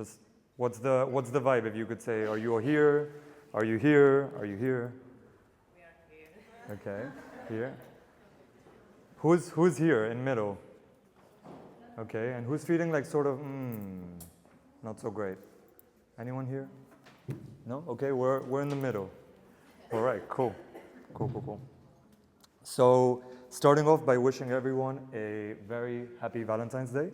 Just what's the vibe? If you could say, are you here? Are you here? Are you here? We are here. Okay, here. Who's here in middle? Okay, and who's feeling like sort of not so great? Anyone here? No? Okay, we're in the middle. All right, cool. Cool. So, starting off by wishing everyone a very happy Valentine's Day.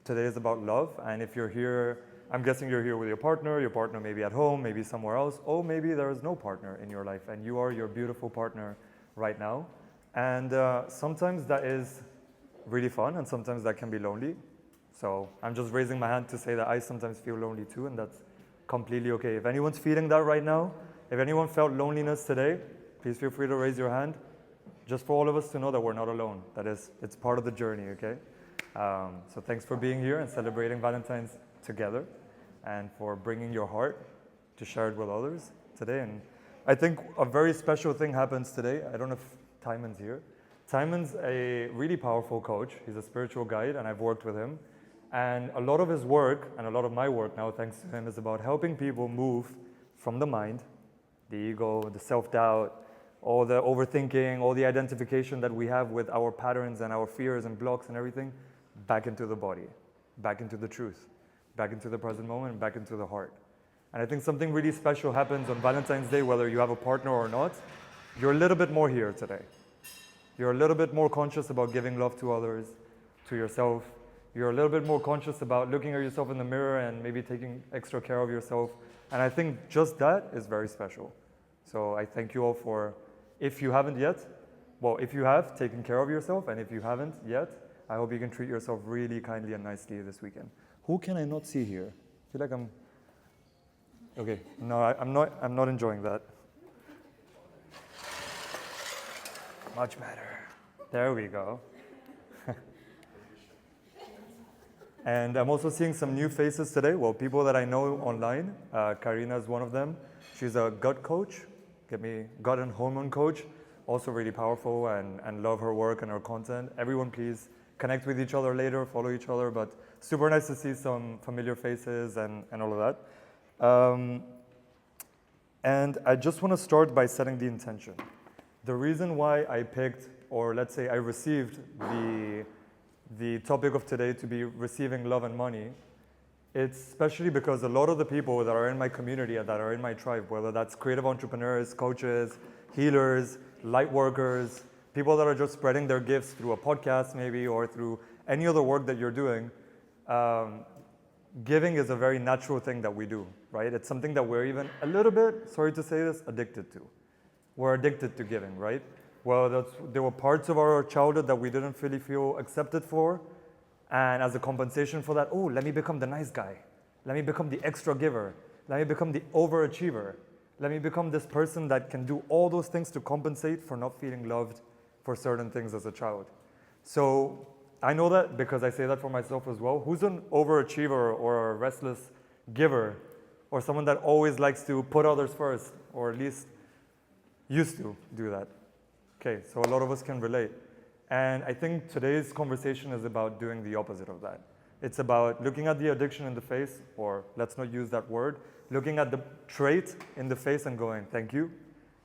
Today is about love, and if you're here, I'm guessing you're here with your partner may be at home, maybe somewhere else, or maybe there is no partner in your life, and you are your beautiful partner right now. And sometimes that is really fun, and sometimes that can be lonely. So I'm just raising my hand to say that I sometimes feel lonely too, and that's completely okay. If anyone's feeling that right now, if anyone felt loneliness today, please feel free to raise your hand, just for all of us to know that we're not alone. That is, it's part of the journey, okay? So thanks for being here and celebrating Valentine's together, and for bringing your heart to share it with others today. And I think a very special thing happens today. I don't know if Timon's here. Timon's a really powerful coach. He's a spiritual guide, and I've worked with him. And a lot of his work, and a lot of my work now, thanks to him, is about helping people move from the mind, the ego, the self-doubt, all the overthinking, all the identification that we have with our patterns and our fears and blocks and everything, back into the body, back into the truth, back into the present moment, back into the heart. And I think something really special happens on Valentine's Day, whether you have a partner or not. You're a little bit more here today. You're a little bit more conscious about giving love to others, to yourself. You're a little bit more conscious about looking at yourself in the mirror and maybe taking extra care of yourself. And I think just that is very special. So I thank you all for, if you haven't yet, well, if you have, taken care of yourself, and if you haven't yet, I hope you can treat yourself really kindly and nicely this weekend. Who can I not see here? I feel like I'm, okay, no, I'm not enjoying that. Much better. There we go. And I'm also seeing some new faces today. Well, people that I know online. Karina is one of them. She's a gut coach, gut and hormone coach. Also really powerful, and love her work and her content. Everyone please connect with each other later, follow each other, but super nice to see some familiar faces and all of that. And I just want to start by setting the intention. The reason why I picked, or let's say I received the topic of today to be receiving love and money, it's especially because a lot of the people that are in my community and that are in my tribe, whether that's creative entrepreneurs, coaches, healers, light workers, people that are just spreading their gifts through a podcast maybe, or through any other work that you're doing, giving is a very natural thing that we do, right? It's something that we're even a little bit, sorry to say this, addicted to. We're addicted to giving, right? Well, there were parts of our childhood that we didn't really feel accepted for, and as a compensation for that, let me become the nice guy. Let me become the extra giver. Let me become the overachiever. Let me become this person that can do all those things to compensate for not feeling loved for certain things as a child. So I know that because I say that for myself as well. Who's an overachiever or a restless giver, or someone that always likes to put others first, or at least used to do that? Okay, so a lot of us can relate. And I think today's conversation is about doing the opposite of that. It's about looking at the addiction in the face, or let's not use that word, looking at the trait in the face and going, thank you.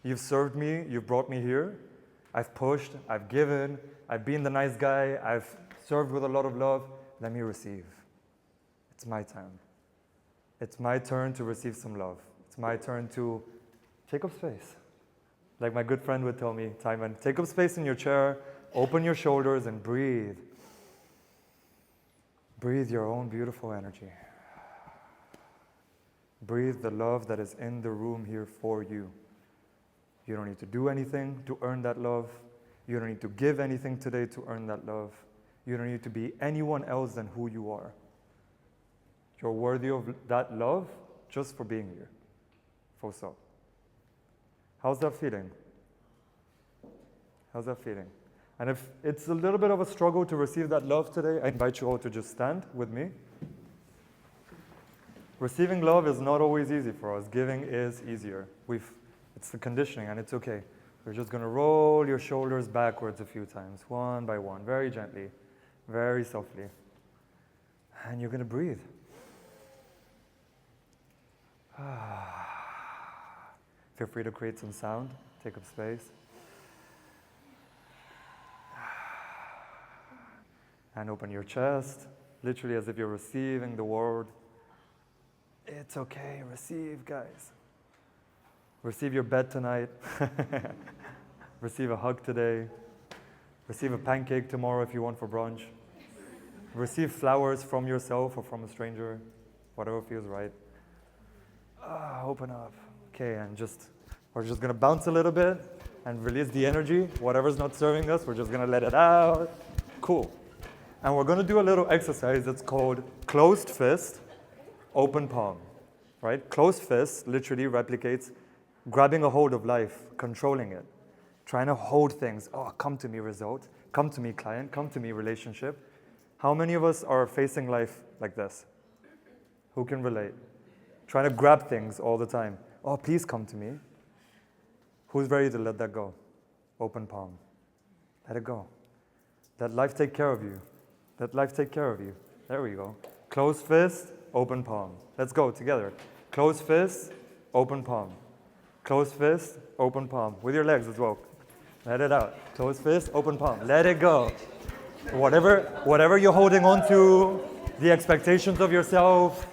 You've served me, you've brought me here. I've pushed, I've given, I've been the nice guy, I've served with a lot of love. Let me receive. It's my time. It's my turn to receive some love. It's my turn to take up space. Like my good friend would tell me, Timon, take up space in your chair, open your shoulders and breathe. Breathe your own beautiful energy. Breathe the love that is in the room here for you. You don't need to do anything to earn that love. You don't need to give anything today to earn that love. You don't need to be anyone else than who you are. You're worthy of that love just for being here. Full stop. How's that feeling? How's that feeling? And if it's a little bit of a struggle to receive that love today, I invite you all to just stand with me. Receiving love is not always easy for us. Giving is easier. It's the conditioning, and it's okay. We're just going to roll your shoulders backwards a few times, one by one, very gently, very softly. And you're going to breathe. Feel free to create some sound, take up space. And open your chest, literally as if you're receiving the word. It's okay, receive, guys. Receive your bed tonight. Receive a hug today. Receive a pancake tomorrow if you want for brunch. Receive flowers from yourself or from a stranger, whatever feels right. Open up. Okay, and we're just gonna bounce a little bit and release the energy. Whatever's not serving us, we're just gonna let it out. Cool. And we're gonna do a little exercise that's called closed fist, open palm, right? Closed fist literally replicates grabbing a hold of life, controlling it, trying to hold things. Oh, come to me result, come to me client, come to me relationship. How many of us are facing life like this? Who can relate? Trying to grab things all the time. Oh, please come to me. Who's ready to let that go? Open palm. Let it go. Let life take care of you. Let life take care of you. There we go. Closed fist, open palm. Let's go together. Closed fist, open palm. Closed fist, open palm. With your legs as well. Let it out. Closed fist, open palm. Let it go. Whatever you're holding on to, the expectations of yourself,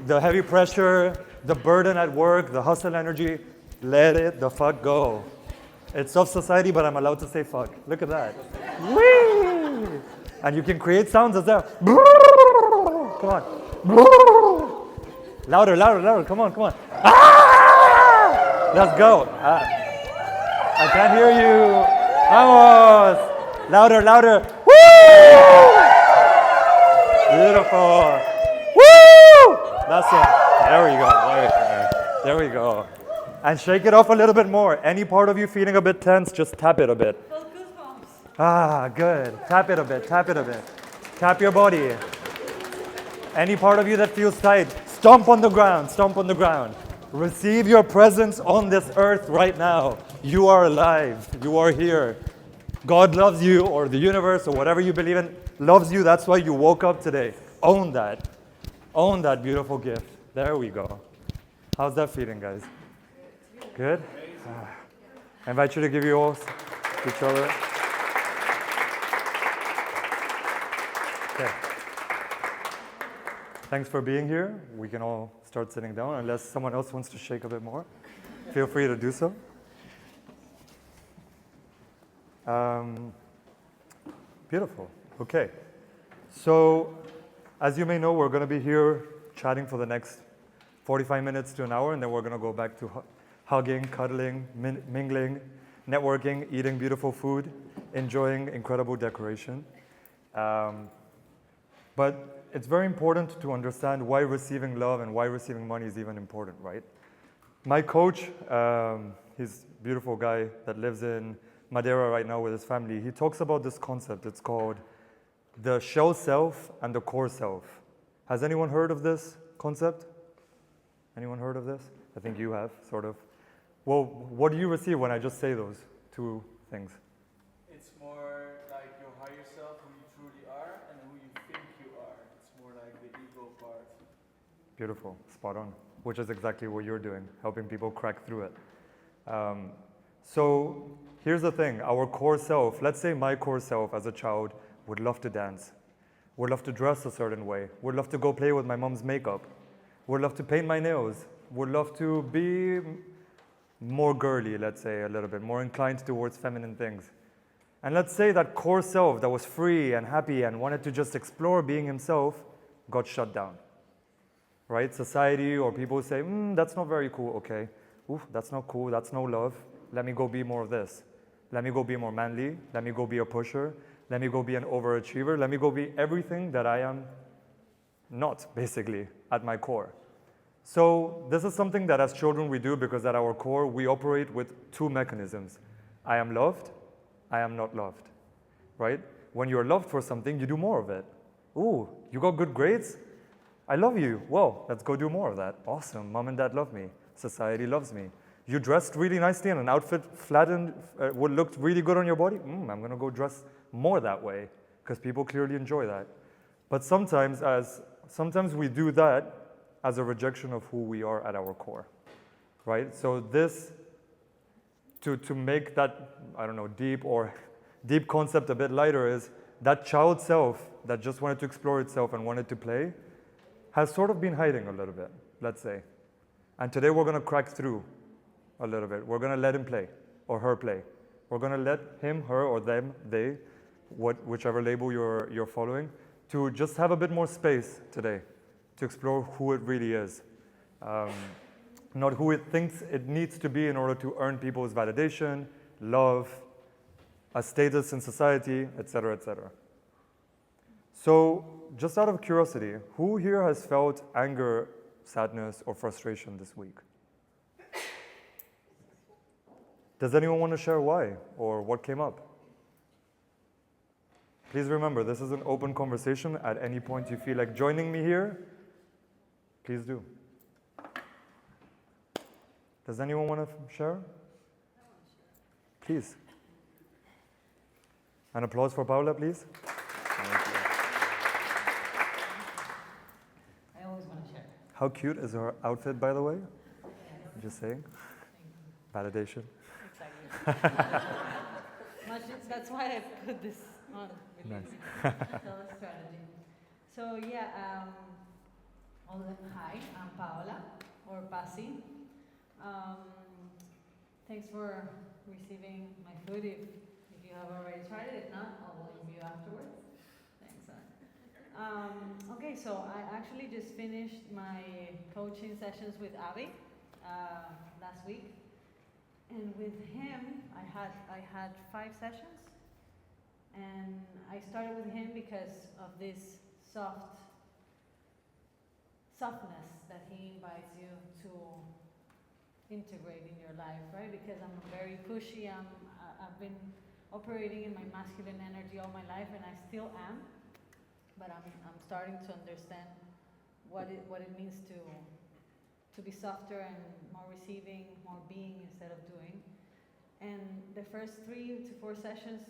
the heavy pressure, the burden at work, the hustle energy, let it the fuck go. It's of society, but I'm allowed to say fuck. Look at that. Whee! And you can create sounds as that. Come on. Louder, louder, louder. Come on, come on. Ah! Let's go. I can't hear you. Vamos. Louder, louder. Woo! Beautiful. Woo! That's it. There we go. There we go. And shake it off a little bit more. Any part of you feeling a bit tense, just tap it a bit. Good. Tap it a bit, tap it a bit. Tap your body. Any part of you that feels tight, stomp on the ground, stomp on the ground. Receive your presence on this earth right now. You are alive. You are here. God loves you, or the universe, or whatever you believe in, loves you. That's why you woke up today. Own that. Own that beautiful gift. There we go. How's that feeling, guys? Good? I invite you to give you all to each other. Okay. Thanks for being here. We can all start sitting down, unless someone else wants to shake a bit more. Feel free to do so. Beautiful. Okay. So, as you may know, we're going to be here chatting for the next 45 minutes to an hour, and then we're going to go back to hugging, cuddling, mingling, networking, eating beautiful food, enjoying incredible decoration. But it's very important to understand why receiving love and why receiving money is even important, right? My coach, he's a beautiful guy that lives in Madeira right now with his family. He talks about this concept. It's called the shell self and the core self. Has anyone heard of this concept? Anyone heard of this? I think you have, sort of. Well, what do you receive when I just say those two things? It's more like your higher self, who you truly are, and who you think you are. It's more like the ego part. Beautiful, spot on, which is exactly what you're doing, helping people crack through it. So here's the thing, our core self, let's say my core self as a child would love to dance, would love to dress a certain way, would love to go play with my mom's makeup, would love to paint my nails, would love to be more girly, let's say, a little bit, more inclined towards feminine things. And let's say that core self that was free and happy and wanted to just explore being himself got shut down, right? Society or people say, that's not very cool, okay. Oof, that's not cool, that's no love. Let me go be more of this. Let me go be more manly. Let me go be a pusher. Let me go be an overachiever. Let me go be everything that I am not, basically, at my core. So this is something that as children we do because at our core we operate with two mechanisms. I am loved, I am not loved, right? When you're loved for something, you do more of it. Ooh, you got good grades? I love you. Well, let's go do more of that. Awesome, mom and dad love me. Society loves me. You dressed really nicely in an outfit flattened, what looked really good on your body? I'm gonna go dress more that way because people clearly enjoy that. But sometimes we do that as a rejection of who we are at our core, right? So this, to make that, I don't know, deep concept a bit lighter is that child self that just wanted to explore itself and wanted to play has sort of been hiding a little bit, let's say. And today we're going to crack through a little bit. We're going to let him play, or her play. We're going to let him, her, or them, they, whichever label you're following, to just have a bit more space today to explore who it really is. Not who it thinks it needs to be in order to earn people's validation, love, a status in society, etc., etc. So, just out of curiosity, who here has felt anger, sadness, or frustration this week? Does anyone want to share why or what came up? Please remember, this is an open conversation. At any point you feel like joining me here, please do. Does anyone want to share? Please. An applause for Paula, please. I always want to share. How cute is her outfit, by the way? Just saying. Validation. Exactly. That's why I put this on. Nice. Tell a strategy. So yeah, hi, I'm Paola, or Pasi. Thanks for receiving my food. If you have already tried it, if not, I'll review afterwards. Thanks. Okay, so I actually just finished my coaching sessions with Avi last week, and with him, I had 5 sessions, and I started with him because of this softness that he invites you to integrate in your life, right? Because I'm very pushy. I've been operating in my masculine energy all my life, and I still am. But I'm starting to understand what it means to be softer and more receiving, more being instead of doing. And the first 3 to 4 sessions,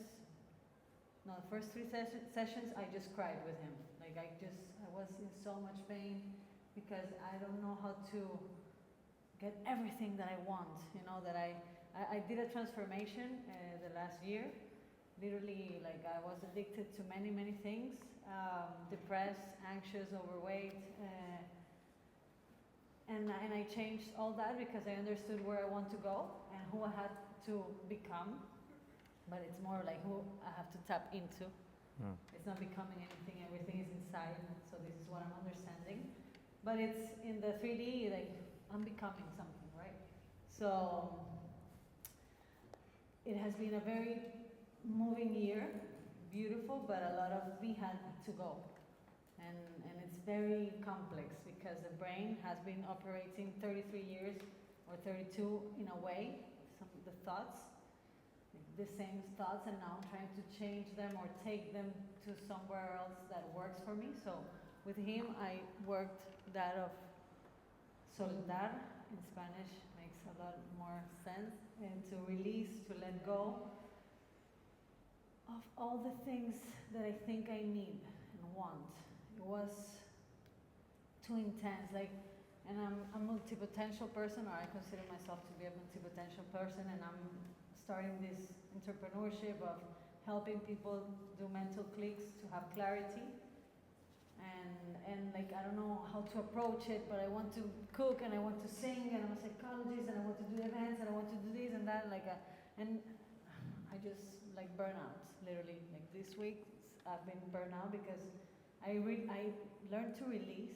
sessions, I just cried with him. Like I was in so much pain because I don't know how to get everything that I want. You know, that I did a transformation the last year. Literally, like I was addicted to many things, depressed, anxious, overweight, and I changed all that because I understood where I want to go and who I had to become. But it's more like who I have to tap into. It's not becoming anything, everything is inside. So this is what I'm understanding. But it's in the 3D, like I'm becoming something, right? So it has been a very moving year, beautiful, but a lot of me had to go. And it's very complex because the brain has been operating 33 years or 32 in a way, some of the thoughts, the same thoughts, and now I'm trying to change them or take them to somewhere else that works for me. So with him, I worked that of soltar, in Spanish makes a lot more sense, and to release, to let go of all the things that I think I need and want. It was too intense, and I'm a multi-potential person, or I consider myself to be a multi-potential person, and I'm starting this entrepreneurship of helping people do mental clicks to have clarity. And like I don't know how to approach it, but I want to cook and I want to sing and I'm a psychologist and I want to do events and I want to do this and that, and I just like burn out, literally. Like this week I've been burnt out because I learned to release,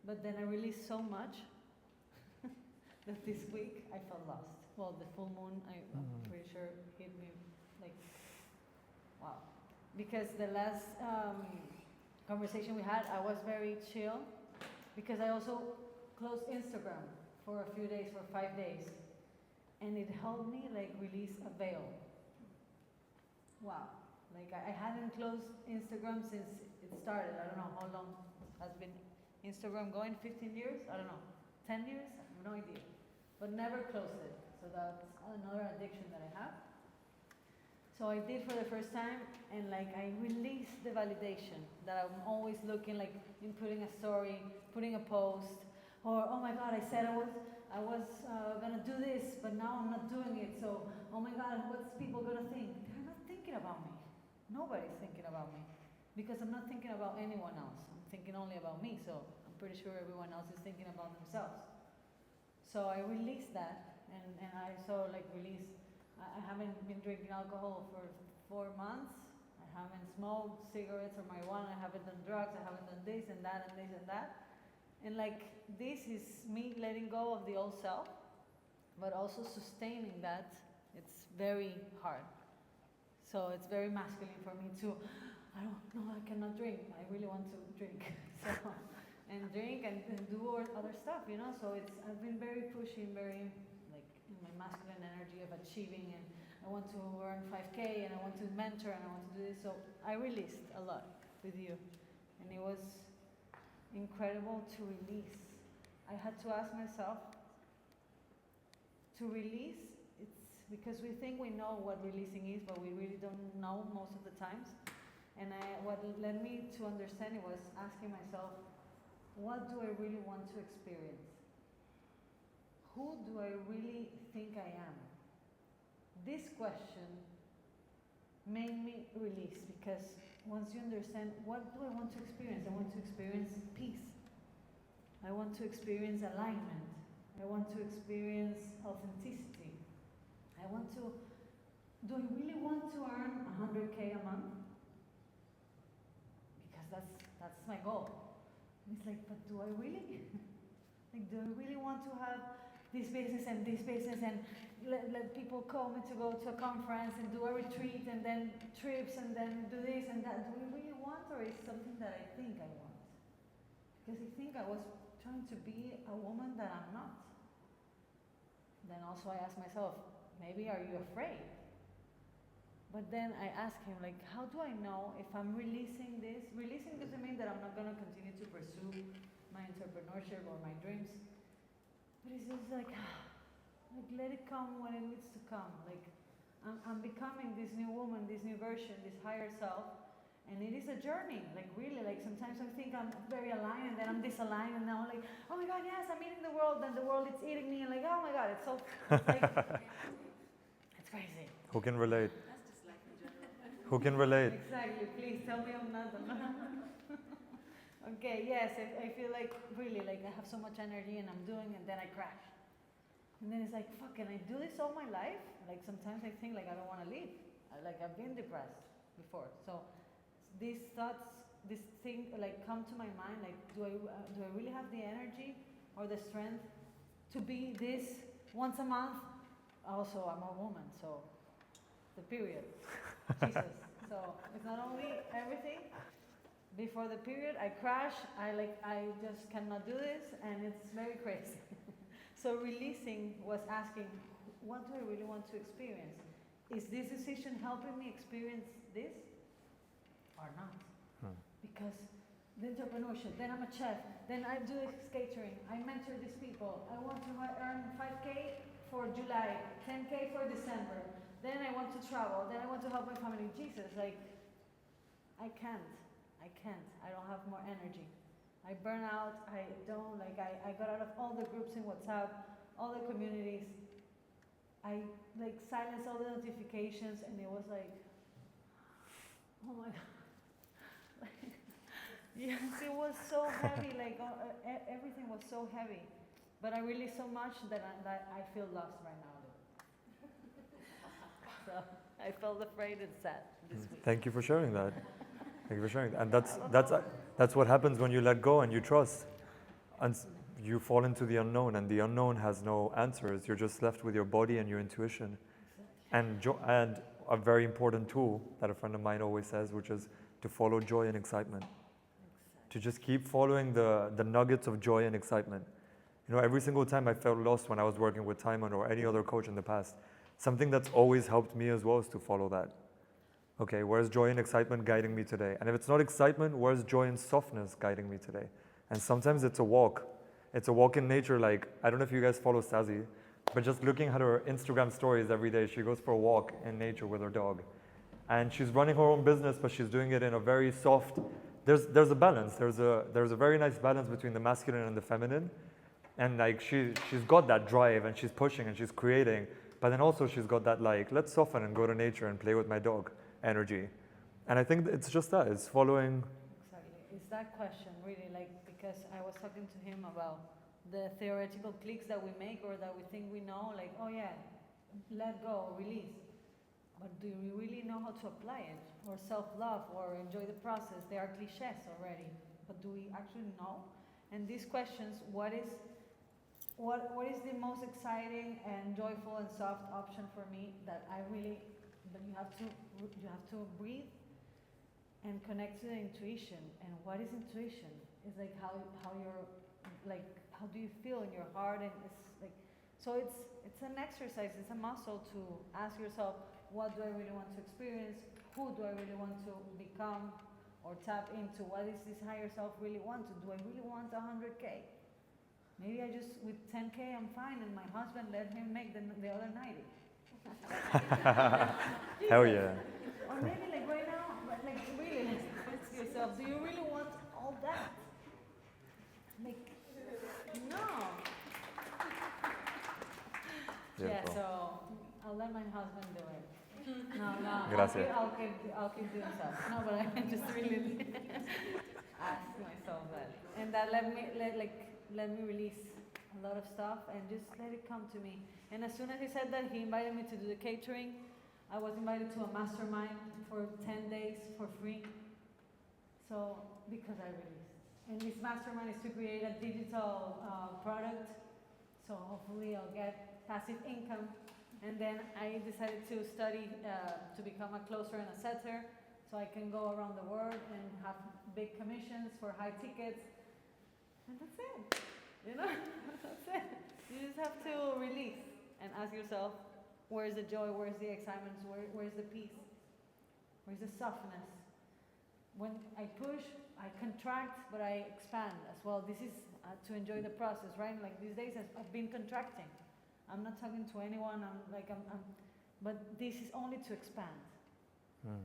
but then I released so much that this week I felt lost. Well, the full moon, I'm pretty sure hit me like, wow. Because the last conversation we had, I was very chill because I also closed Instagram for a few days, for 5 days. And it helped me like release a veil. Wow. Like I hadn't closed Instagram since it started. I don't know how long has been Instagram going, 15 years? I don't know. 10 years? I have no idea. But never closed it. So that's another addiction that I have. So I did for the first time, and like I released the validation that I'm always looking, like in putting a story, putting a post. Or, oh my God, I said I was gonna do this, but now I'm not doing it. So, oh my God, what's people gonna think? They're not thinking about me. Nobody's thinking about me. Because I'm not thinking about anyone else. I'm thinking only about me. So I'm pretty sure everyone else is thinking about themselves. So I released that, and I so like released. I haven't been drinking alcohol for 4 months. I haven't smoked cigarettes or marijuana. I haven't done drugs. I haven't done this and that and this and that. And like this is me letting go of the old self, but also sustaining that. It's very hard. So it's very masculine for me to, I don't know, I cannot drink. I really want to drink. So, and drink and do other stuff, you know. So I've been very pushy and very like in my masculine energy of achieving, and I want to earn 5K and I want to mentor and I want to do this. So I released a lot with you, and it was incredible to release. I had to ask myself to release. It's because we think we know what releasing is, but we really don't know most of the times. And what led me to understand it was asking myself, what do I really want to experience? Who do I really think I am? This question made me release, because once you understand, what do I want to experience? I want to experience peace. I want to experience alignment. I want to experience authenticity. I want to, do I really want to earn 100K a month? Because that's my goal. And it's like, but do I really? Like, do I really want to have this business and let people come to go to a conference and do a retreat and then trips and then do this and that? Do I really want, or is something that I think I want? Because I think I was trying to be a woman that I'm not. Then also I asked myself, maybe are you afraid? But then I asked him, like, how do I know if I'm releasing this? Releasing doesn't mean that I'm not going to continue to pursue my entrepreneurship or my dreams. But it's just like let it come when it needs to come. Like, I'm becoming this new woman, this new version, this higher self. And it is a journey, like really, like sometimes I think I'm very aligned and then I'm disaligned and now I'm like, oh my God, yes, I'm eating the world, and the world is eating me, and like, oh my God, it's like, it's crazy. Who can relate? That's just life in general. Who can relate? Exactly, please tell me I'm not. Okay, yes, I feel like really, like I have so much energy and I'm doing, and then I crash. And then it's like, fuck, can I do this all my life? Like sometimes I think like I don't want to leave. I've been depressed before, so these thoughts, this thing, like come to my mind, like do I really have the energy or the strength to be this once a month? Also, I'm a woman, so the period, Jesus. So it's not only everything. Before the period, I crash. I just cannot do this, and it's very crazy. So releasing was asking, what do I really want to experience? Is this decision helping me experience this? Or not. Because the entrepreneurship, then I'm a chef, then I do skatering, I mentor these people, I want to earn 5K for July, 10K for December, then I want to travel, then I want to help my family. Jesus, like, I can't, I don't have more energy. I burn out, I don't, like, I got out of all the groups in WhatsApp, all the communities, I like silenced all the notifications, and it was like, oh my God. Yes, it was so heavy, like everything was so heavy. But I released so much that I feel lost right now. So I felt afraid and sad this week. Thank you for sharing that. Thank you for sharing that. And that's what happens when you let go and you trust. And you fall into the unknown, and the unknown has no answers. You're just left with your body and your intuition. And a very important tool that a friend of mine always says, which is to follow joy and excitement. To just keep following the nuggets of joy and excitement. You know, every single time I felt lost when I was working with Timon or any other coach in the past, something that's always helped me as well is to follow that. Okay, where's joy and excitement guiding me today? And if it's not excitement, where's joy and softness guiding me today? And sometimes it's a walk. It's a walk in nature. Like, I don't know if you guys follow Stasi, but just looking at her Instagram stories every day, she goes for a walk in nature with her dog. And she's running her own business, but she's doing it in a very soft, there's a balance. There's a very nice balance between the masculine and the feminine And like she's got that drive and she's pushing and she's creating, but then also she's got that like, let's soften and go to nature and play with my dog energy. And I think it's just that, it's following. Exactly. It's that question really, like, because I was talking to him about the theoretical clicks that we make or that we think we know, like, oh yeah, let go, release. But do we really know how to apply it? Or self-love or enjoy the process? They are cliches already. But do we actually know? And these questions, what is the most exciting and joyful and soft option for me that I really, but you have to breathe and connect to the intuition. And what is intuition? It's like how you're, like, how do you feel in your heart? And it's like, so it's an exercise, it's a muscle to ask yourself, what do I really want to experience? Who do I really want to become or tap into? What is this higher self really want to do? I really want 100K. Maybe I just, with 10K I'm fine, and my husband let him make the other 90. Hell yeah. Or maybe like right now, but like really, like ask yourself, do you really want all that? Like, no. Yeah, Beautiful. so I'll let my husband do it. No, Gracias. I'll keep doing stuff. No, but I just really ask myself that. And that let me release a lot of stuff and just let it come to me. And as soon as he said that, he invited me to do the catering. I was invited to a mastermind for 10 days for free. So, because I released. And this mastermind is to create a digital product. So hopefully I'll get passive income. And then I decided to study to become a closer and a setter, so I can go around the world and have big commissions for high tickets. And that's it. You know, that's it. You just have to release and ask yourself, where's the joy, where's the excitement, where's the peace, where's the softness? When I push, I contract, but I expand as well. This is to enjoy the process, right? Like these days I've been contracting. I'm not talking to anyone, but this is only to expand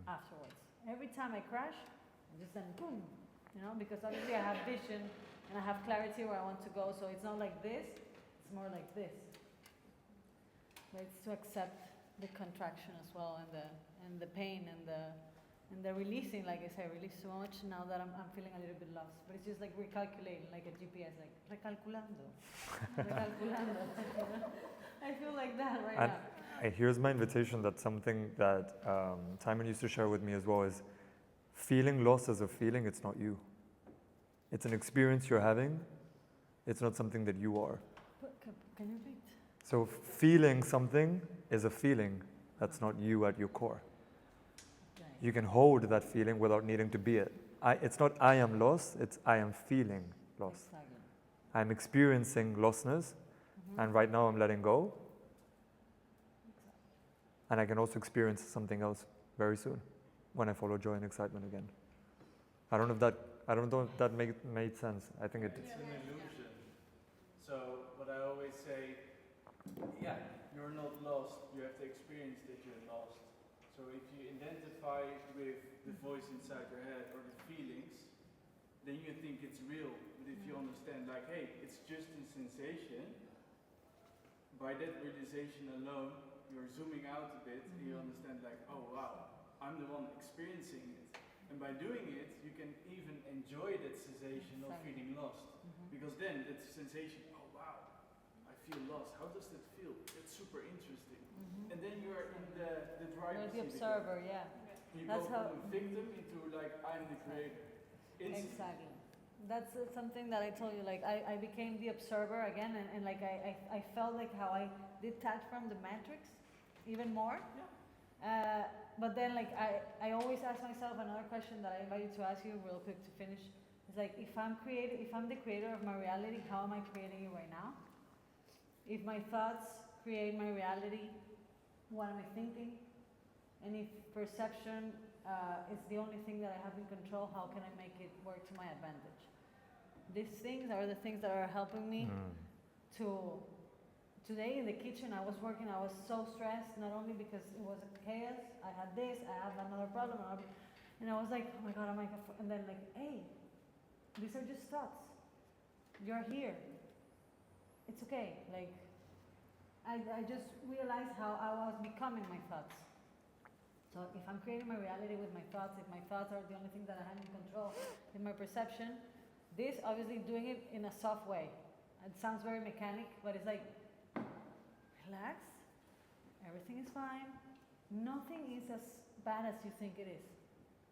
afterwards. Every time I crash, I just then boom, you know, because obviously I have vision and I have clarity where I want to go, so it's not like this, it's more like this. But it's to accept the contraction as well, and the pain and the releasing, like I say, release so much now that I'm feeling a little bit lost. But it's just like recalculating, like a GPS, like recalculando. Recalculando. I feel like that right now. Here's my invitation, that something that Timon used to share with me as well is feeling lost as a feeling, it's not you. It's an experience you're having. It's not something that you are. Can you repeat? So feeling something is a feeling. That's not you at your core. You can hold that feeling without needing to be it. It's not I am lost, it's I am feeling lost. Exactly. I'm experiencing lostness, and right now I'm letting go. And I can also experience something else very soon when I follow joy and excitement again. I don't know if that made sense. I think it. It's an illusion. So what I always say, yeah, you're not lost. You have to experience that you're lost. So if you identify with the voice inside your head or the feelings, then you think it's real. But if you understand, like, hey, it's just a sensation, by that realization alone, you're zooming out a bit and you understand, like, oh wow, I'm the one experiencing it. And by doing it, you can even enjoy that sensation of feeling lost. Because then that sensation, oh wow, I feel lost. How does that feel? That's super interesting. And then you're in the driver's You're the seat observer, again. yeah. You That's go how. from a victim into like, I'm the creator. Instantly. Exactly. That's something that I told you, like I became the observer again, and like I felt like how I detached from the matrix even more. Yeah. But then like I always ask myself another question that I invite you to ask you real quick to finish. It's like, if I'm the creator of my reality, how am I creating it right now? If my thoughts create my reality, what am I thinking? And if perception is the only thing that I have in control, how can I make it work to my advantage? These things are the things that are helping me to. Today in the kitchen, I was working, I was so stressed, not only because it was chaos, I had this, I have another problem, and I was like, oh my God, and then like, hey, these are just thoughts. You're here. it's okay. Like, I just realized how I was becoming my thoughts. So if I'm creating my reality with my thoughts, if my thoughts are the only thing that I have in control in my perception, this obviously doing it in a soft way. It sounds very mechanic, but it's like, relax, everything is fine. Nothing is as bad as you think it is.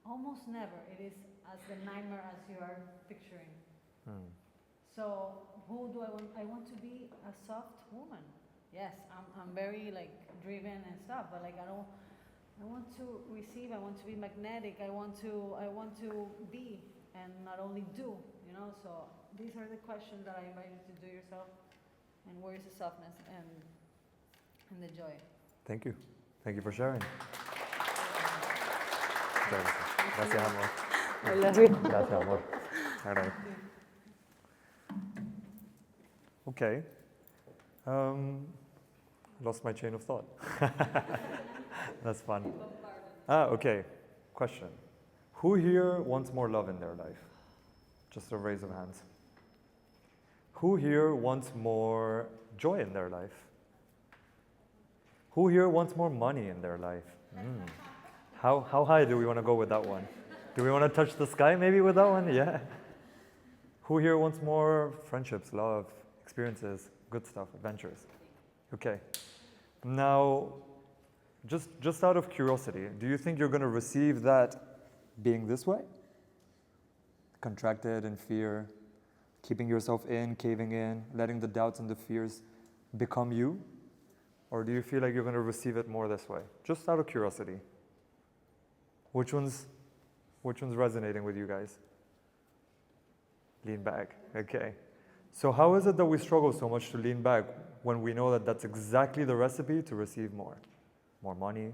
Almost never it is as the nightmare as you are picturing. So who do I want? I want to be a soft woman. Yes, I'm very like driven and stuff, but like I want to receive, I want to be magnetic, I want to be and not only do, you know, so these are the questions that I invite you to do yourself, and where is the softness and the joy. Thank you. Thank you for sharing. Gracias, amor. I love you. Gracias, amor. All right. Okay. Lost my chain of thought. That's fun. Okay. Question. Who here wants more love in their life? Just a raise of hands. Who here wants more joy in their life? Who here wants more money in their life? How high do we want to go with that one? Do we want to touch the sky maybe with that one? Yeah. Who here wants more friendships, love, experiences, good stuff, adventures? Okay. Now, just out of curiosity, do you think you're going to receive that being this way? Contracted in fear, keeping yourself in, caving in, letting the doubts and the fears become you? Or do you feel like you're going to receive it more this way? Just out of curiosity. Which one's resonating with you guys? Lean back. Okay. So how is it that we struggle so much to lean back when we know that that's exactly the recipe to receive more? More money,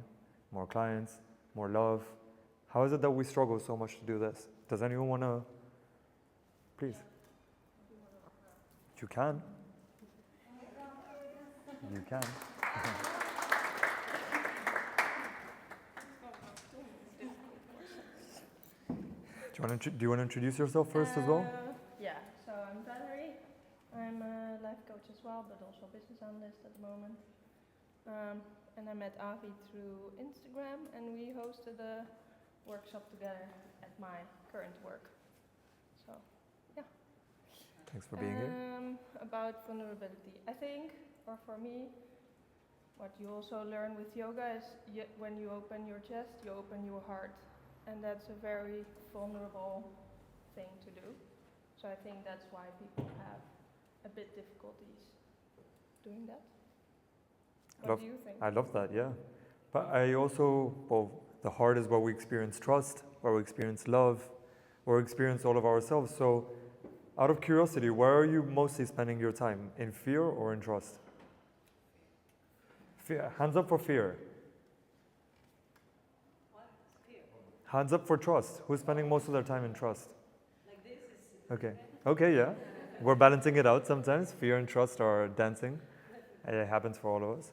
more clients, more love. How is it that we struggle so much to do this? Does anyone want to? Please. You can. You can. Do you want to introduce yourself first as well? Yeah, so I'm Valerie. I'm a life coach as well, but also a business analyst at the moment. And I met Avi through Instagram, and we hosted a workshop together at my current work. So, yeah. Thanks for being here. About vulnerability. I think, or for me, what you also learn with yoga is when you open your chest, you open your heart. And that's a very vulnerable thing to do. So I think that's why people have a bit difficulties doing that. What do you think? I love that, yeah. But I also, well, the heart is where we experience trust, where we experience love, where we experience all of ourselves. So out of curiosity, where are you mostly spending your time? In fear or in trust? Fear. Hands up for fear. Hands up for trust. Who's spending most of their time in trust? Like this is Okay. Okay, yeah. We're balancing it out sometimes. Fear and trust are dancing. It happens for all of us.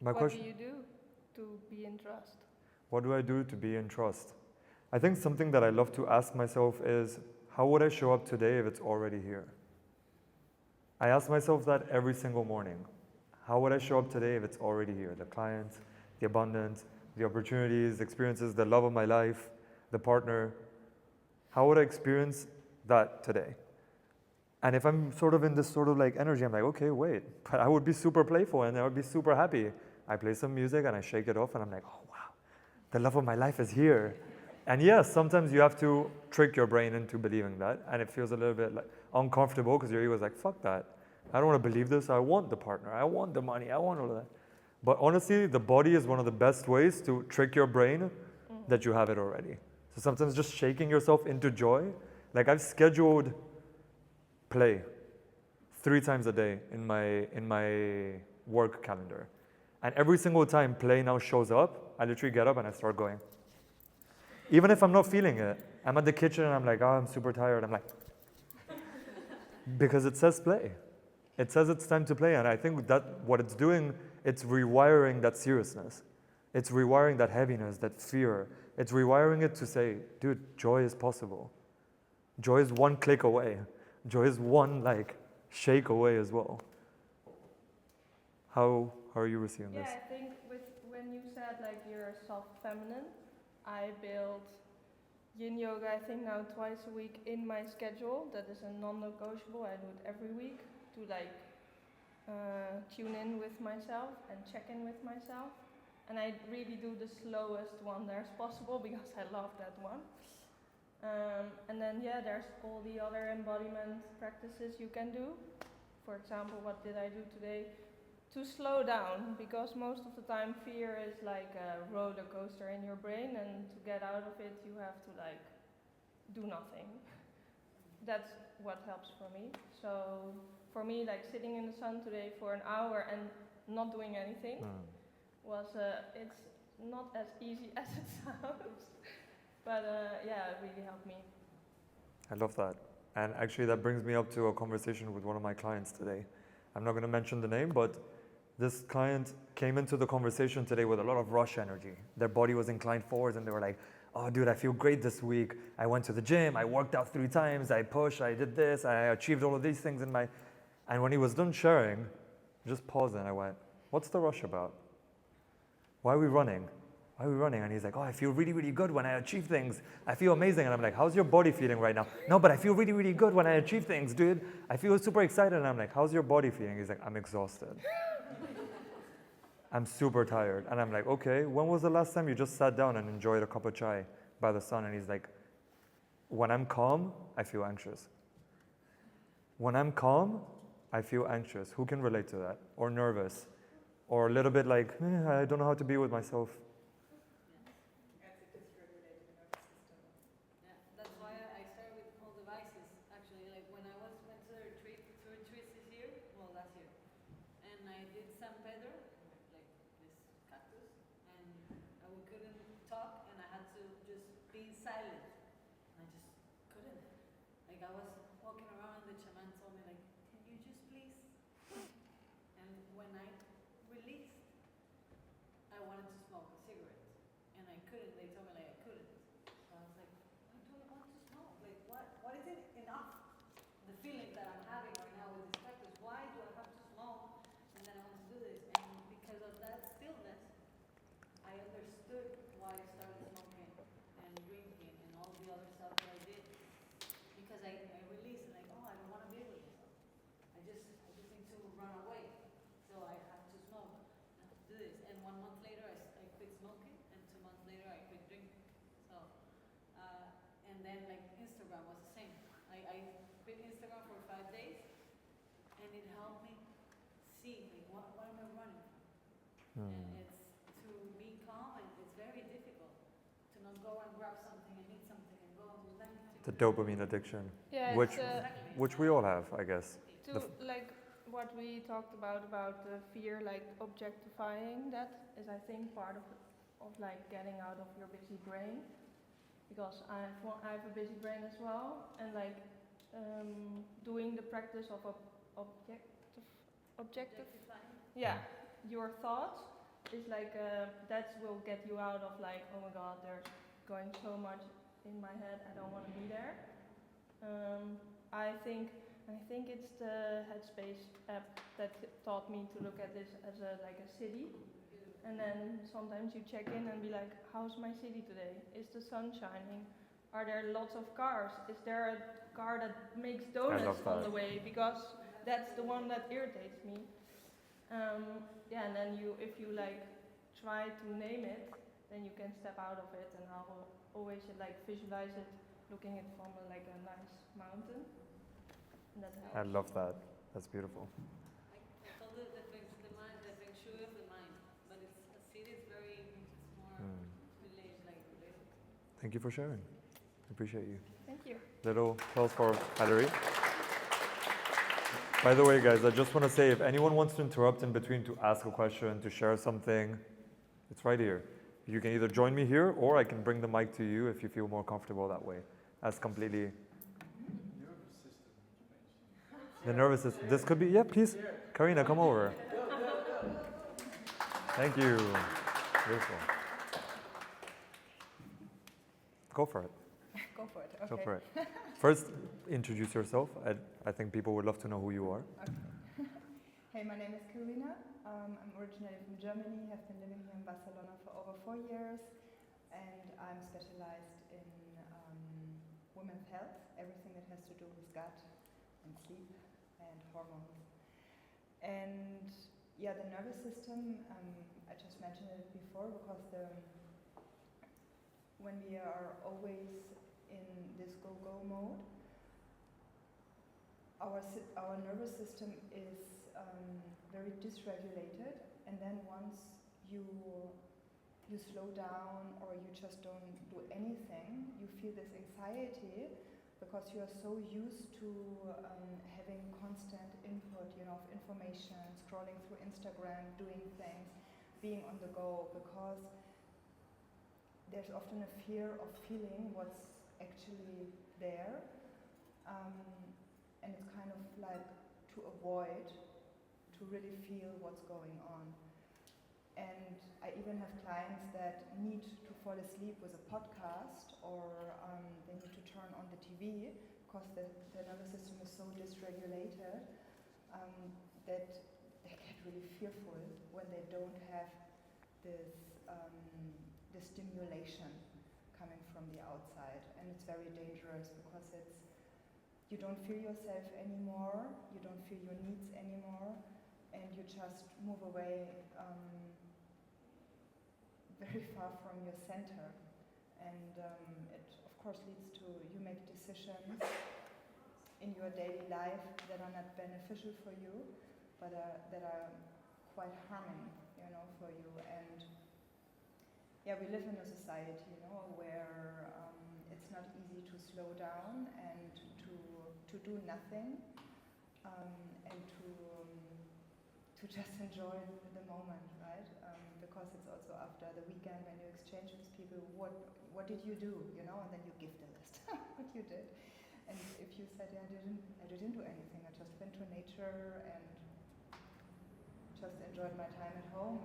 What do you do to be in trust? What do I do to be in trust? I think something that I love to ask myself is, how would I show up today if it's already here? I ask myself that every single morning. How would I show up today if it's already here? The clients, the abundance, the opportunities, the experiences, the love of my life, the partner. How would I experience that today? And if I'm sort of in this sort of like energy, I'm like, okay, wait, but I would be super playful and I would be super happy. I play some music and I shake it off and I'm like, oh wow, the love of my life is here. And yes, sometimes you have to trick your brain into believing that, and it feels a little bit like uncomfortable because your ego is like, fuck that. I don't want to believe this. I want the partner. I want the money. I want all of that. But honestly, the body is one of the best ways to trick your brain that you have it already. So sometimes just shaking yourself into joy. Like I've scheduled play 3 times a day in my work calendar. And every single time play now shows up, I literally get up and I start going. Even if I'm not feeling it, I'm at the kitchen and I'm like, oh, I'm super tired. I'm like, because it says play. It says it's time to play. And I think that what it's doing, it's rewiring that seriousness. It's rewiring that heaviness, that fear. It's rewiring it to say, dude, joy is possible. Joy is one click away. Joy is one like shake away as well. How are you receiving Yeah, this? I think when you said like you're soft feminine, I build yin yoga I think now twice a week in my schedule. That is a non-negotiable. I do it every week to like tune in with myself and check in with myself. And I really do the slowest one there's possible because I love that one. And then yeah, there's all the other embodiment practices you can do. For example, what did I do today? To slow down, because most of the time fear is like a roller coaster in your brain, and to get out of it you have to like do nothing. That's what helps for me. So for me, like sitting in the sun today for an hour and not doing anything was it's not as easy as it sounds, but yeah, it really helped me. I love that. And actually that brings me up to a conversation with one of my clients today. I'm not going to mention the name, but this client came into the conversation today with a lot of rush energy. Their body was inclined forwards and they were like, oh dude, I feel great this week. I went to the gym, I worked out 3 times, I pushed, I did this, I achieved all of these things in my... And when he was done sharing, just paused and I went, what's the rush about? Why are we running? Why are we running? And he's like, oh, I feel really, really good when I achieve things. I feel amazing. And I'm like, how's your body feeling right now? No, but I feel really, really good when I achieve things, dude. I feel super excited. And I'm like, how's your body feeling? He's like, I'm exhausted. I'm super tired. And I'm like, okay, when was the last time you just sat down and enjoyed a cup of chai by the sun? And he's like, when I'm calm, I feel anxious. When I'm calm, I feel anxious. Who can relate to that? Or nervous? Or a little bit like, I don't know how to be with myself. Yeah, that's why I started with all devices. Actually, like when I went to the retreat, 2 retreats this year, well last year, and I did San Pedro, like this cactus, and I couldn't talk, and I had to just be silent. And I just couldn't. Like I was walking around, and the shaman told me like, can you just please? And when I released, I wanted to smoke a cigarette, and I couldn't. They told me like I couldn't. So I was like, I don't want to smoke. Like what is it enough? The feeling that I'm having right now with this practice. Why do I have to smoke? And then I want to do this. And because of that stillness, I understood why I started smoking and drinking and all the other stuff that I did. Because I released and like, oh, I don't want to be with myself. I just need to run away. So I have to smoke. I have to do this. And 1 month later, I quit smoking, and 2 months later, I quit drinking. So, and then like Instagram was the same. I quit Instagram for 5 days, and it helped me see like what am I running from? And it's to be calm, and it's very difficult to not go and grab something and eat something and go and like The dopamine addiction, Yeah, which we all have, I guess. to like what we talked about the fear, like objectifying that is I think part of like getting out of your busy brain, because I have a busy brain as well, and like doing the practice of objectifying, yeah, your thoughts is like that will get you out of like, oh my god, there's going so much in my head, I don't want to be there. I think it's the Headspace app that taught me to look at this as like a city. And then sometimes you check in and be like, how's my city today? Is the sun shining? Are there lots of cars? Is there a car that makes donuts on the way? Because that's the one that irritates me. Yeah, and then if you like try to name it, then you can step out of it, and I'll always like visualize it, looking at it from like a nice mountain. And that helps. I love that. That's beautiful. I call it the feng shui of the mind, but it's a city is more related. Thank you for sharing. I appreciate you. Thank you. Little applause for Valerie. By the way, guys, I just want to say, if anyone wants to interrupt in between to ask a question, to share something, it's right here. You can either join me here, or I can bring the mic to you if you feel more comfortable that way. That's completely... The nervous system. This could be, yeah, please. Karina, come over. Thank you. Beautiful. Go for it. Go for it. Okay. Go for it. First, introduce yourself. I think people would love to know who you are. Okay. Hey, my name is Karina. I'm originally from Germany, have been living here in Barcelona for over 4 years, and I'm specialized in women's health, everything that has to do with gut and sleep and hormones. And yeah, the nervous system, I just mentioned it before because when we are always in this go-go mode, our nervous system is very dysregulated, and then once you slow down or you just don't do anything, you feel this anxiety because you are so used to having constant input, of information, scrolling through Instagram, doing things, being on the go, because there's often a fear of feeling what's actually there, and it's kind of like to avoid to really feel what's going on. And I even have clients that need to fall asleep with a podcast, or they need to turn on the TV because the nervous system is so dysregulated that they get really fearful when they don't have this stimulation coming from the outside. And it's very dangerous because you don't feel yourself anymore, you don't feel your needs anymore, and you just move away very far from your center. And it of course leads to you make decisions in your daily life that are not beneficial for you, but that are quite harming, for you. And yeah, we live in a society, where it's not easy to slow down and to do nothing, and to just enjoy the moment, right? Because it's also after the weekend when you exchange with people, what did you do, and then you give the list what you did. And if you said, I didn't do anything, I just went to nature and just enjoyed my time at home,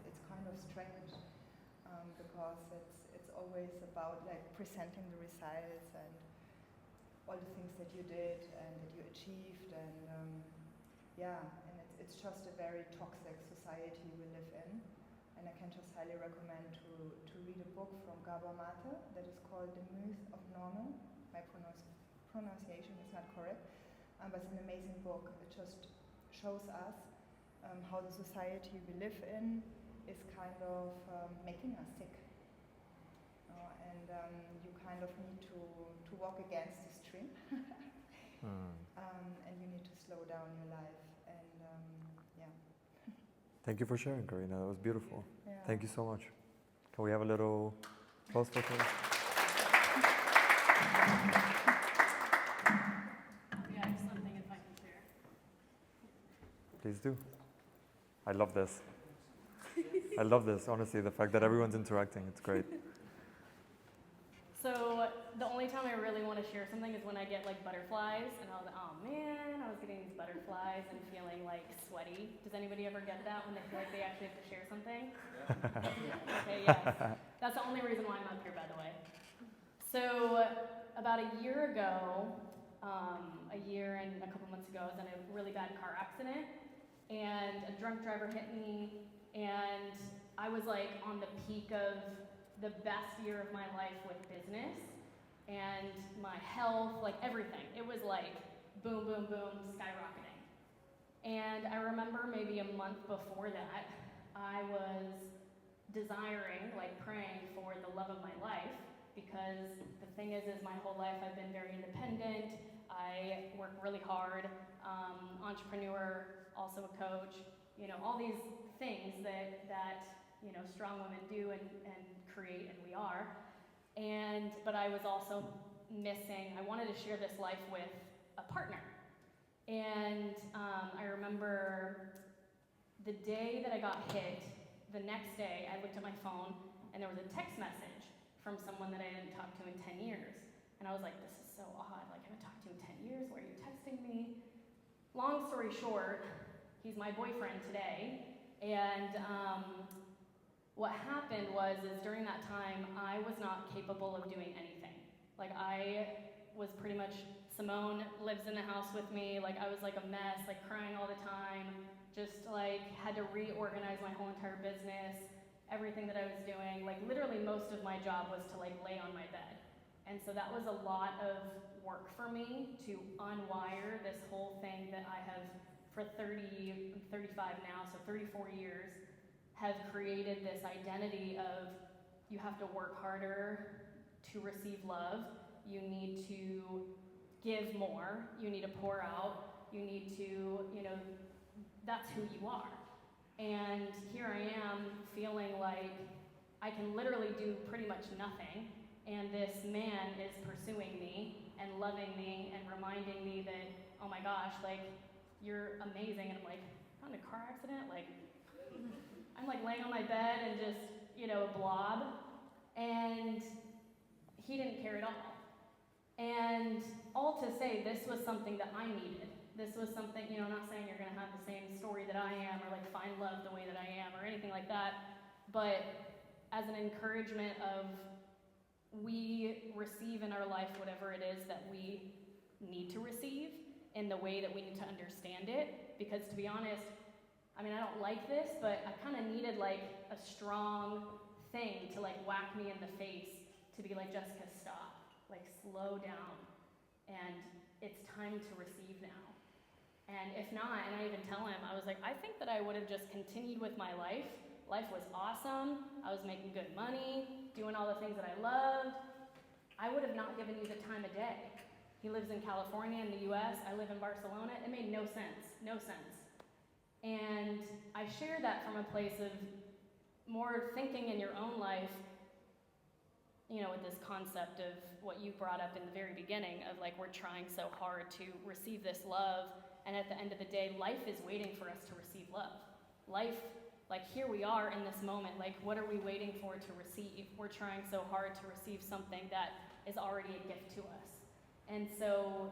it's kind of strange, because it's always about like presenting the results and all the things that you did and that you achieved, and and it's just a very toxic society we live in. And I can just highly recommend to read a book from Gabor Mate that is called The Myth of Normal. My pronunciation is not correct, but it's an amazing book. It just shows us how the society we live in is kind of making us sick. And you kind of need to walk against the stream, and you need to slow down your life. And Thank you for sharing, Karina. That was beautiful. Yeah. Thank you so much. Can we have a little applause for Karina? Yeah, just something if I can share. Please do. I love this. I love this, honestly, the fact that everyone's interacting. It's great. So the only time I really want to share something is when I get like butterflies, and I was like, oh man, I was getting these butterflies and feeling like sweaty. Does anybody ever get that when they feel like they actually have to share something? Okay, yes. That's the only reason why I'm up here, by the way. So about a year ago, a year and a couple months ago, I was in a really bad car accident, and a drunk driver hit me, and I was like on the peak of the best year of my life with business and my health, like everything. It was like boom, boom, boom, skyrocketing. And I remember maybe a month before that, I was desiring, like praying for the love of my life, because the thing is my whole life I've been very independent. I work really hard, entrepreneur, also a coach, all these things that strong women do and create, and we are. But I was also missing, I wanted to share this life with a partner. And I remember the day that I got hit, the next day I looked at my phone and there was a text message from someone that I didn't talk to in 10 years. And I was like, this is so odd, like I haven't talked to you in 10 years, why are you texting me? Long story short, he's my boyfriend today. And what happened was during that time, I was not capable of doing anything. Like I was pretty much, Simone lives in the house with me, like I was like a mess, like crying all the time, just like had to reorganize my whole entire business, everything that I was doing, like literally most of my job was to like lay on my bed. And so that was a lot of work for me to unwire this whole thing that I have for 35 now, so 34 years, have created this identity of you have to work harder to receive love, you need to give more, you need to pour out, you need to, that's who you are. And here I am feeling like I can literally do pretty much nothing, and this man is pursuing me and loving me and reminding me that, oh my gosh, like, you're amazing. And I'm like, not in a car accident? Like, I'm like laying on my bed and just, a blob. And he didn't care at all. And all to say, this was something that I needed. This was something, I'm not saying you're gonna have the same story that I am, or like find love the way that I am, or anything like that, but as an encouragement of we receive in our life whatever it is that we need to receive in the way that we need to understand it, because to be honest, I don't like this, but I kind of needed like a strong thing to like whack me in the face to be like, Jessica, stop, like slow down, and it's time to receive now. And if not, and I even tell him, I was like, I think that I would have just continued with my life. Life was awesome, I was making good money, doing all the things that I loved. I would have not given you the time of day. He lives in California in the US, I live in Barcelona. It made no sense. And I share that from a place of more thinking in your own life, with this concept of what you brought up in the very beginning of like, we're trying so hard to receive this love, and at the end of the day, life is waiting for us to receive love. Life, like here we are in this moment, like what are we waiting for to receive? We're trying so hard to receive something that is already a gift to us. And so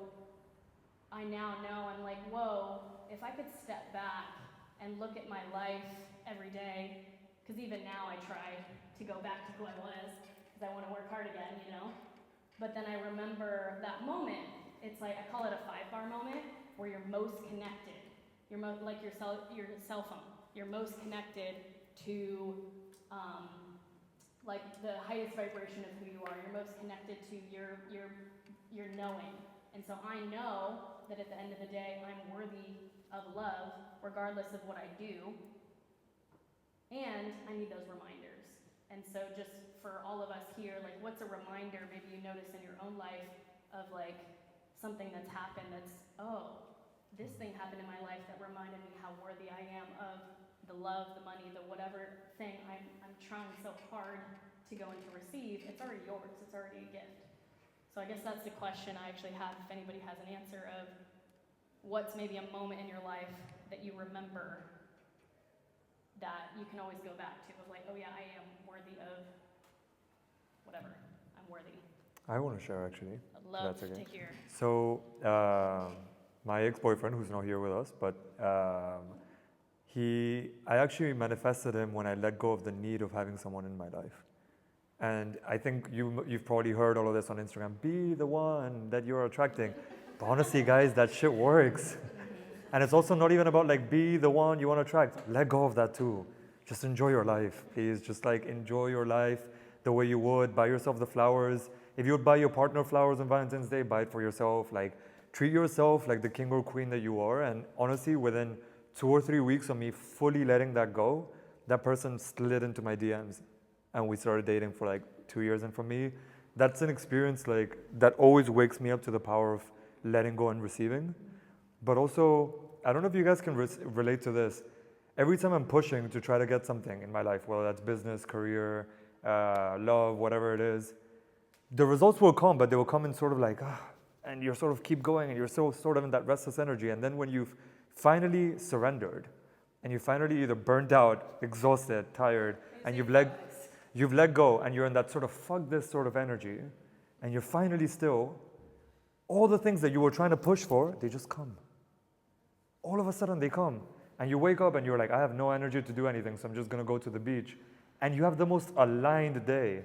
I now know, I'm like, whoa, if I could step back and look at my life every day, because even now I try to go back to who I was, because I want to work hard again, But then I remember that moment. It's like, I call it a 5-bar moment, where you're most connected. You're like your cell phone. You're most connected to like the highest vibration of who you are. You're most connected to your knowing. And so I know that at the end of the day, I'm worthy of love, regardless of what I do. And I need those reminders. And so just for all of us here, like what's a reminder maybe you notice in your own life of like something that's happened that's, oh, this thing happened in my life that reminded me how worthy I am of the love, the money, the whatever thing I'm trying so hard to go and to receive. It's already yours, it's already a gift. So I guess that's the question I actually have, if anybody has an answer of what's maybe a moment in your life that you remember that you can always go back to, of like, oh yeah, I am worthy of whatever, I'm worthy. I want to share actually. I'd love That's okay. to hear. So my ex-boyfriend, who's not here with us, but I actually manifested him when I let go of the need of having someone in my life. And I think you've probably heard all of this on Instagram, be the one that you're attracting. But honestly, guys, that shit works. And it's also not even about like, be the one you want to attract. Let go of that too. Just enjoy your life, please. Just like enjoy your life the way you would. Buy yourself the flowers. If you would buy your partner flowers on Valentine's Day, buy it for yourself. Like, treat yourself like the king or queen that you are. And honestly, within 2 or 3 weeks of me fully letting that go, that person slid into my DMs. And we started dating for like 2 years. And for me, that's an experience like that always wakes me up to the power of letting go and receiving. But also, I don't know if you guys can relate to this. Every time I'm pushing to try to get something in my life, whether that's business, career, love, whatever it is, the results will come, but they will come in sort of like, and you sort of keep going, and you're still sort of in that restless energy. And then when you've finally surrendered, and you finally either burnt out, exhausted, tired, and you've let go, and you're in that sort of fuck this sort of energy, and you're finally still, all the things that you were trying to push for, they just come. All of a sudden they come. And you wake up and you're like, I have no energy to do anything, so I'm just gonna go to the beach. And you have the most aligned day.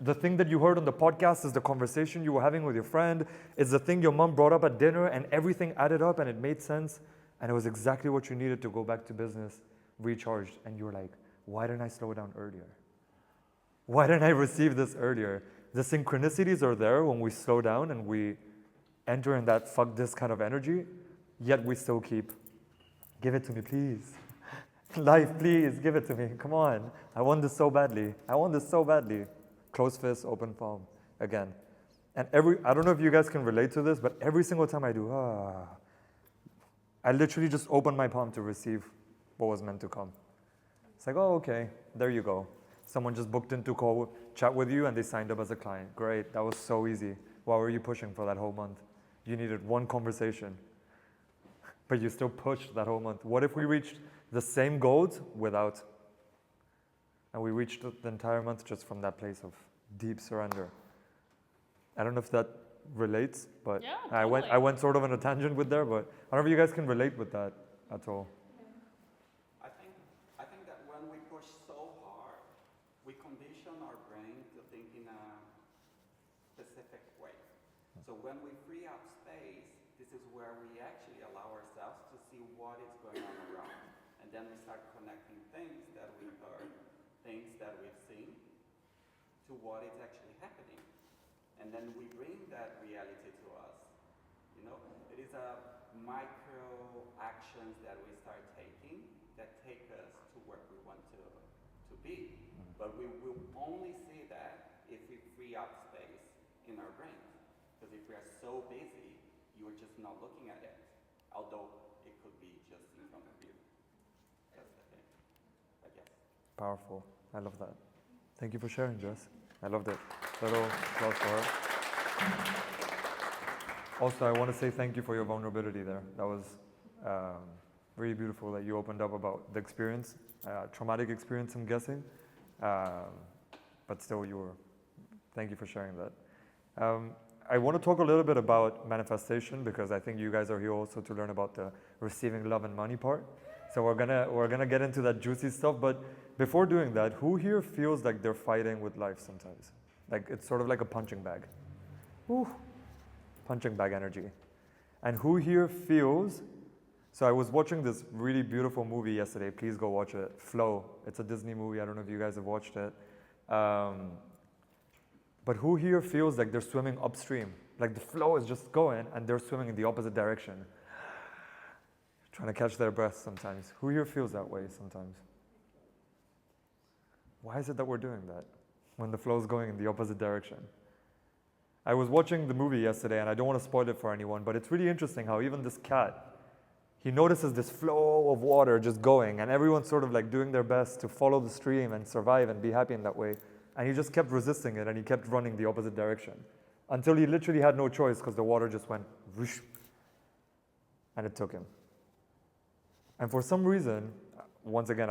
The thing that you heard on the podcast is the conversation you were having with your friend. It's the thing your mom brought up at dinner, and everything added up and it made sense. And it was exactly what you needed to go back to business, recharged. And you were like, why didn't I slow down earlier? Why didn't I receive this earlier? The synchronicities are there when we slow down and we enter in that fuck this kind of energy, yet we still keep, give it to me, please. Life, please, give it to me. Come on. I want this so badly. I want this so badly. Closed fist, open palm, again. And I don't know if you guys can relate to this, but every single time I do, I literally just open my palm to receive what was meant to come. It's like, oh, okay, there you go. Someone just booked in to chat with you and they signed up as a client. Great, that was so easy. Why were you pushing for that whole month? You needed one conversation, but you still pushed that whole month. What if we reached the same goals without, and we reached the entire month just from that place of deep surrender? I don't know if that relates, but Yeah, I totally. went sort of on a tangent with there, but I don't know if you guys can relate with that at all. I think that when we push so hard, we condition our brain to think in a specific way. So when we free up space, this is where we actually allow ourselves to see what is going on around. And then we start connecting things that we've heard, things that we've seen, to what is actually happening. And then we bring that reality to us. You know, it is a micro actions that we start taking that take us to where we want to be. But we will only see that if we free up space in our brains. Because if we are so busy, you're just not looking at it. Although it could be just in front of you. That's the thing. But yes. Powerful. I love that. Thank you for sharing, Jess. I loved it. Little applause for her. Also, I want to say thank you for your vulnerability there. That was really beautiful that you opened up about the experience, traumatic experience, I'm guessing. But still, thank you for sharing that. I want to talk a little bit about manifestation because I think you guys are here also to learn about the receiving love and money part. So we're gonna get into that juicy stuff. But before doing that, who here feels like they're fighting with life sometimes? Like it's sort of like a punching bag. Ooh, punching bag energy. And who here feels, so I was watching this really beautiful movie yesterday. Please go watch it. Flow. It's a Disney movie. I don't know if you guys have watched it. But who here feels like they're swimming upstream? Like the flow is just going and they're swimming in the opposite direction. Trying to catch their breath sometimes. Who here feels that way sometimes? Why is it that we're doing that when the flow is going in the opposite direction? I was watching the movie yesterday and I don't want to spoil it for anyone, but it's really interesting how even this cat, he notices this flow of water just going and everyone's sort of like doing their best to follow the stream and survive and be happy in that way. And he just kept resisting it and he kept running the opposite direction until he literally had no choice because the water just went whoosh, and it took him. And for some reason, once again,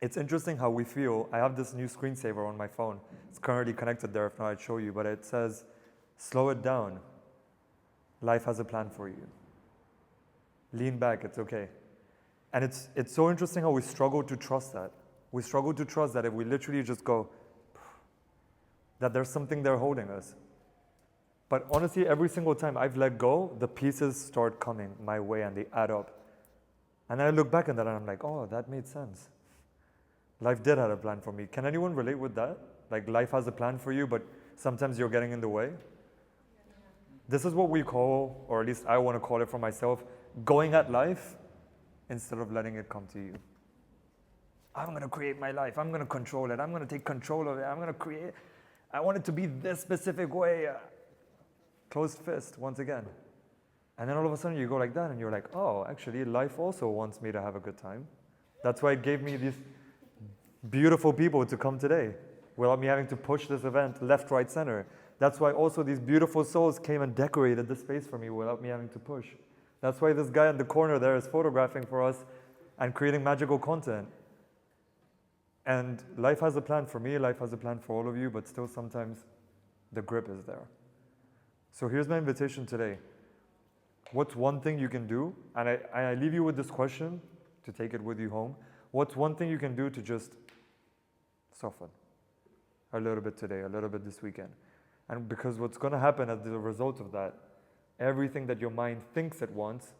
it's interesting how we feel. I have this new screensaver on my phone. It's currently connected there, if not I'd show you, but it says, slow it down. Life has a plan for you. Lean back, it's okay. And it's so interesting how we struggle to trust that. We struggle to trust that if we literally just go, that there's something there holding us. But honestly, every single time I've let go, the pieces start coming my way and they add up. And then I look back at that and I'm like, oh, that made sense. Life did have a plan for me. Can anyone relate with that? Like life has a plan for you, but sometimes you're getting in the way. This is what we call, or at least I want to call it for myself, going at life instead of letting it come to you. I'm going to create my life. I'm going to control it. I'm going to take control of it. I'm going to create. I want it to be this specific way. Closed fist, once again. And then all of a sudden you go like that and you're like, oh, actually life also wants me to have a good time. That's why it gave me these beautiful people to come today without me having to push this event left, right, center. That's why also these beautiful souls came and decorated the space for me without me having to push. That's why this guy in the corner there is photographing for us and creating magical content. And life has a plan for me, life has a plan for all of you, but still sometimes the grip is there. So here's my invitation today. What's one thing you can do? And I leave you with this question to take it with you home. What's one thing you can do to just soften? a little bit today, a little bit this weekend. And because what's going to happen as the result of that, everything that your mind thinks at once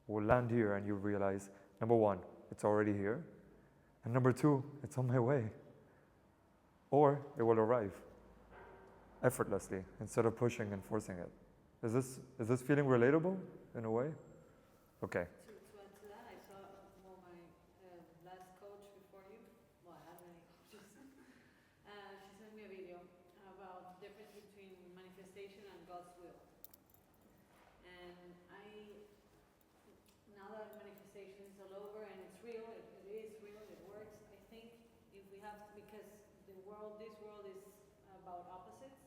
will land here, and you realize, number one, it's already here. And number two, it's on my way. Or it will arrive effortlessly instead of pushing and forcing it. Is this feeling relatable in a way? Okay. To add to that, I saw my last coach before you. Well, I had many coaches. She sent me a video about the difference between manifestation and God's will. And now that manifestation is all over and it's real, it is real, it works. I think if we have, because this world is about opposites.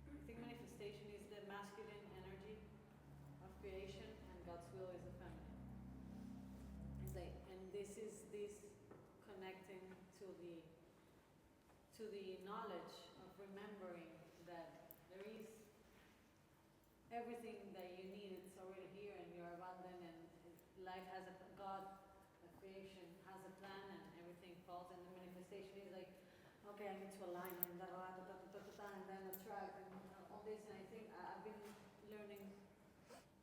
I think manifestation is the masculine energy of creation, and God's will is the feminine. And this is this connecting to the knowledge of remembering that there is everything that you need. It's already here, and you're abundant, and life has God, the creation has a plan, and everything falls. And the manifestation is like, okay, I need to align and and then attract and all this. And I think I've been learning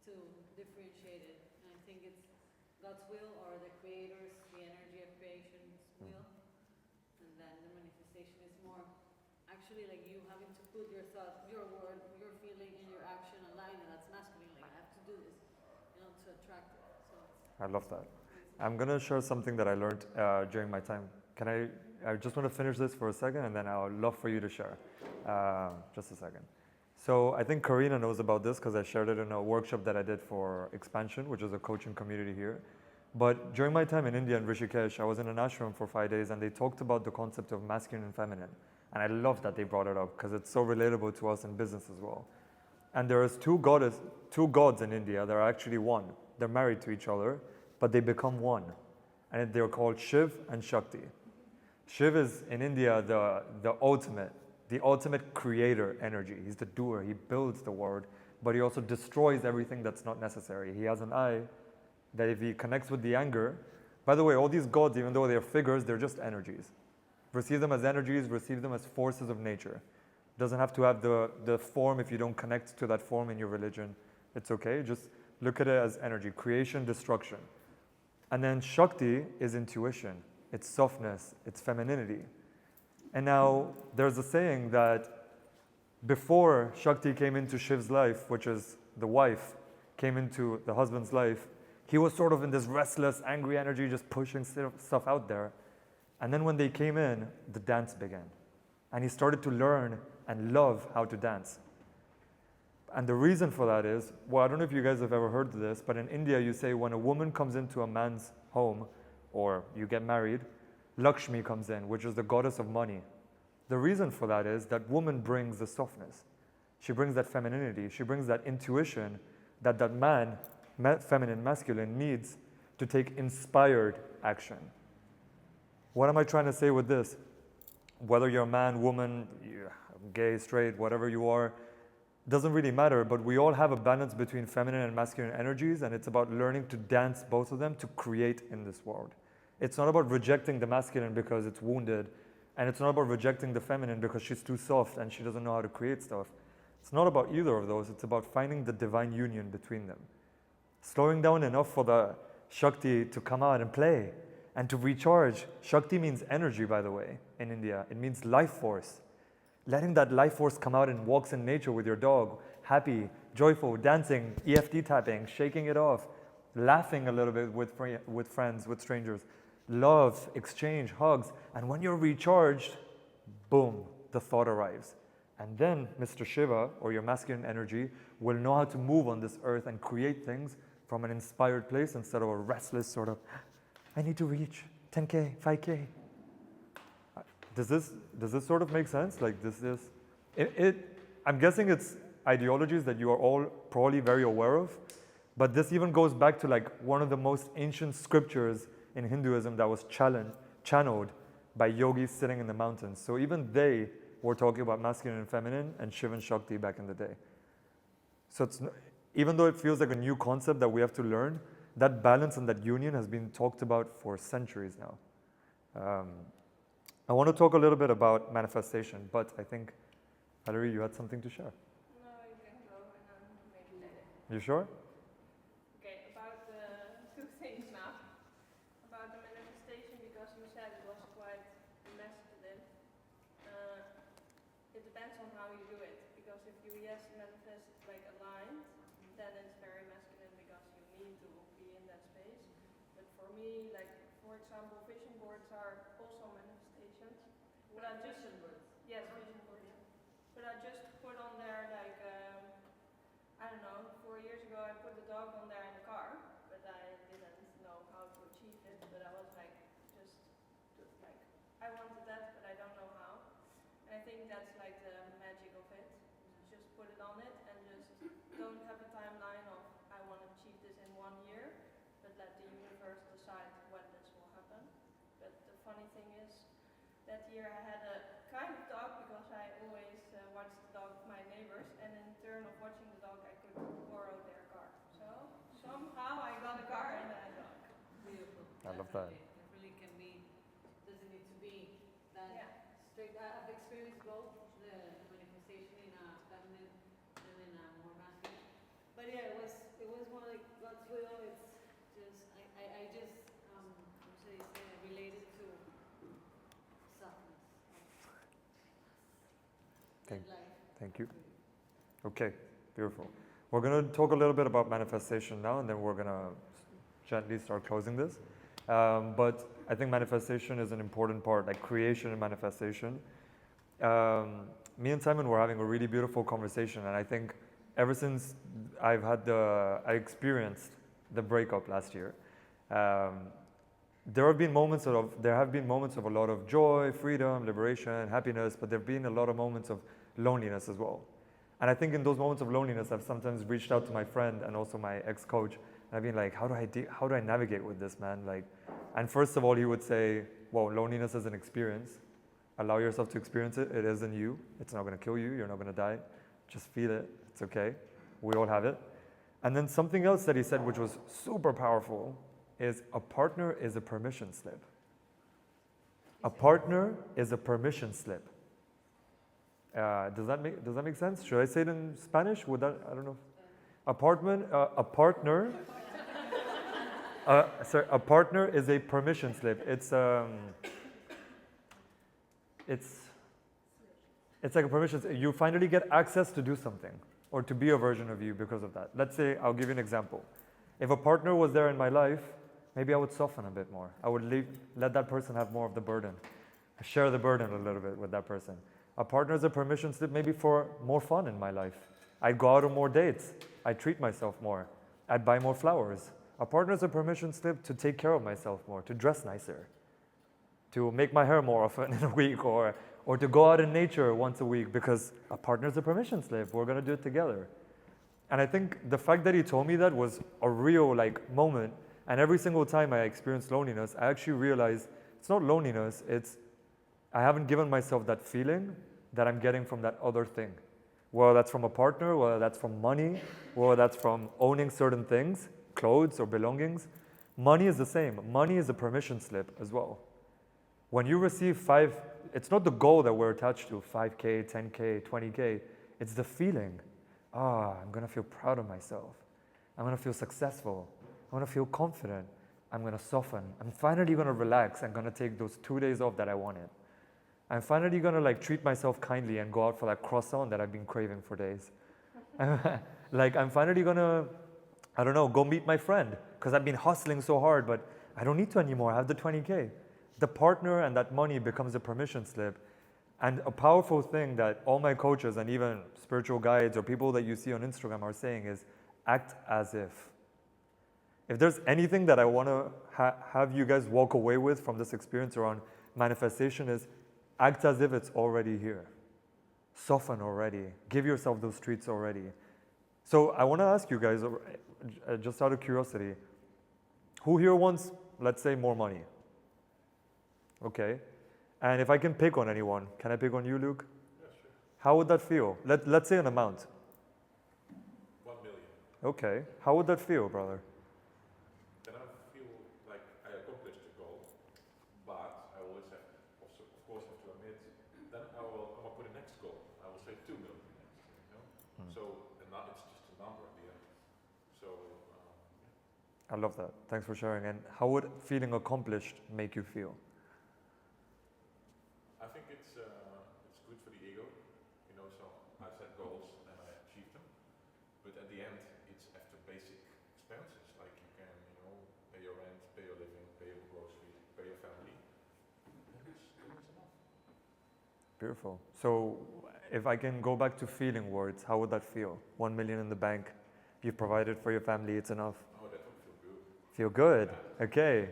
to differentiate it. And I think it's God's will, or the Creator's, the energy of creation's will. And then the manifestation is more actually like you having to put your thought, your word, your feeling, and your action align, and that's masculine. Like I have to do this, to attract it. So I love that. I'm going to share something that I learned during my time. I just want to finish this for a second, and then I would love for you to share. Just a second. So I think Karina knows about this because I shared it in a workshop that I did for Expansion, which is a coaching community here. But during my time in India and Rishikesh, I was in an ashram for 5 days, and they talked about the concept of masculine and feminine. And I love that they brought it up because it's so relatable to us in business as well. And there is two gods in India that are actually one. They're married to each other, but they become one. And they're called Shiv and Shakti. Shiv is in India the ultimate creator energy. He's the doer. He builds the world, but he also destroys everything that's not necessary. He has an eye that if he connects with the anger, by the way, all these gods, even though they're figures, they're just energies. Receive them as energies, receive them as forces of nature. Doesn't have to have the form if you don't connect to that form in your religion. It's okay. Just look at it as energy, creation, destruction. And then Shakti is intuition. It's softness, it's femininity. And now there's a saying that before Shakti came into Shiv's life, which is the wife, came into the husband's life, he was sort of in this restless, angry energy, just pushing stuff out there. And then when they came in, the dance began. And he started to learn and love how to dance. And the reason for that is, well, I don't know if you guys have ever heard of this, but in India you say when a woman comes into a man's home, or you get married, Lakshmi comes in, which is the goddess of money. The reason for that is that woman brings the softness. She brings that femininity. She brings that intuition that man, feminine, masculine, needs to take inspired action. What am I trying to say with this? Whether you're a man, woman, gay, straight, whatever you are, doesn't really matter, but we all have a balance between feminine and masculine energies, and it's about learning to dance both of them to create in this world. It's not about rejecting the masculine because it's wounded, and it's not about rejecting the feminine because she's too soft and she doesn't know how to create stuff. It's not about either of those. It's about finding the divine union between them. Slowing down enough for the Shakti to come out and play and to recharge. Shakti means energy, by the way, in India. It means life force. Letting that life force come out in walks in nature with your dog, happy, joyful, dancing, EFT tapping, shaking it off, laughing a little bit with friends, with strangers, love, exchange, hugs. And when you're recharged, boom, the thought arrives. And then Mr. Shiva, or your masculine energy, will know how to move on this earth and create things from an inspired place instead of a restless sort of, I need to reach 10K, 5K. Does this sort of make sense? Like I'm guessing it's ideologies that you are all probably very aware of, but this even goes back to like one of the most ancient scriptures in Hinduism that was channeled by yogis sitting in the mountains. So even they were talking about masculine and feminine and Shiva and Shakti back in the day. So even though it feels like a new concept that we have to learn, that balance and that union has been talked about for centuries now. I want to talk a little bit about manifestation, but I think, Valerie, you had something to share. No, you can go and then maybe later. You sure? Okay, about two things now. About the manifestation, because you said it was quite masculine. It depends on how you do it. Because if you manifest like aligned, then it's very masculine because you need to be in that space. But for me, like for example, vision boards are also manifestations. But I just vision boards. Yes, vision boards. But I just put on there like I don't know. 4 years ago, I put the dog on there in the car, but I didn't know how to achieve it. But I was like, like I wanted that, but I don't know how. And I think that's like the magic of it. Just put it on it and just don't have a timeline of I want to achieve this in 1 year, but let the universe decide when this will happen. But the funny thing is, that year I had a kind of dog because I always watched the dog of my neighbors, and in turn of watching the dog, I could borrow their car. So somehow I got a car and a dog. Beautiful. I love that. It really can be, doesn't need to be that Yeah. straight. I've experienced both the manifestation in a feminine and in a more masculine. But yeah, it was more like God's will. It's just, I just, related to softness. Thank you. Okay, beautiful. We're going to talk a little bit about manifestation now, and then we're going to gently start closing this. But I think manifestation is an important part, like creation and manifestation. Me and Simon were having a really beautiful conversation, and I think ever since I experienced the breakup last year, there have been moments of a lot of joy, freedom, liberation, happiness, but there have been a lot of moments of loneliness as well. And I think in those moments of loneliness, I've sometimes reached out to my friend and also my ex-coach, and I've been like, how do I navigate with this, man? Like, and first of all, he would say, well, loneliness is an experience. Allow yourself to experience it. It isn't you. It's not going to kill you. You're not going to die. Just feel it. It's okay. We all have it. And then something else that he said, which was super powerful, is a partner is a permission slip. A partner is a permission slip. Does that make sense? Should I say it in Spanish? Would that, I don't know. A partner is a permission slip. It's like a permission slip. You finally get access to do something or to be a version of you because of that. Let's say, I'll give you an example. If a partner was there in my life, maybe I would soften a bit more. I would let that person have more of the burden. Share the burden a little bit with that person. A partner is a permission slip maybe for more fun in my life. I'd go out on more dates. I'd treat myself more. I'd buy more flowers. A partner is a permission slip to take care of myself more, to dress nicer, to make my hair more often in a week, or to go out in nature once a week, because a partner is a permission slip. We're going to do it together. And I think the fact that he told me that was a real moment. And every single time I experienced loneliness, I actually realized it's not loneliness, it's I haven't given myself that feeling that I'm getting from that other thing. Whether that's from a partner, whether that's from money, whether that's from owning certain things, clothes or belongings. Money is the same. Money is a permission slip as well. When you receive it's not the goal that we're attached to, 5K, 10K, 20K. It's the feeling. I'm going to feel proud of myself. I'm going to feel successful. I'm going to feel confident. I'm going to soften. I'm finally going to relax. I'm going to take those 2 days off that I wanted. I'm finally going to treat myself kindly and go out for that croissant that I've been craving for days. I'm finally going to, I don't know, go meet my friend because I've been hustling so hard, but I don't need to anymore. I have the 20K. The partner and that money becomes a permission slip. And a powerful thing that all my coaches and even spiritual guides or people that you see on Instagram are saying is act as if. If there's anything that I want to have you guys walk away with from this experience around manifestation is act as if it's already here. Soften already. Give yourself those treats already. So I want to ask you guys, just out of curiosity, who here wants, let's say, more money? Okay. And if I can pick on anyone, can I pick on you, Luke? Yeah, sure. How would that feel? Let's say an amount. 1 million. Okay. How would that feel, brother? Then I feel like I accomplished the goal, but I always have, of course, I love that. Thanks for sharing. And how would feeling accomplished make you feel? I think it's good for the ego, you know. So I set goals and I achieved them, but at the end, it's after basic expenses like you can, you know, pay your rent, pay your living, pay your groceries, pay your family. Then it's enough. Beautiful. So if I can go back to feeling words, how would that feel? 1 million in the bank, you've provided for your family, it's enough. Oh, that would feel good. Feel good. Okay.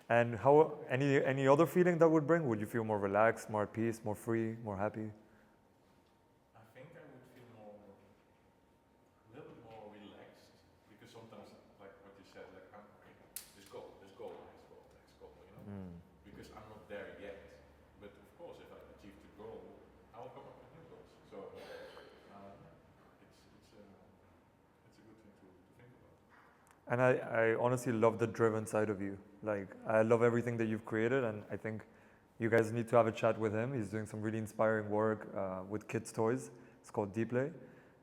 And how any other feeling that would bring? Would you feel more relaxed, more at peace, more free, more happy? I think I would feel a little bit more relaxed, because sometimes, like what you said, like I'm okay, this goal, next goal, you know, because I'm not there yet. But of course, if I achieve the goal, I will come up with new goals. So it's a good thing to think about. And I honestly love the driven side of you. Like, I love everything that you've created, and I think you guys need to have a chat with him. He's doing some really inspiring work with kids' toys. It's called Deeplay.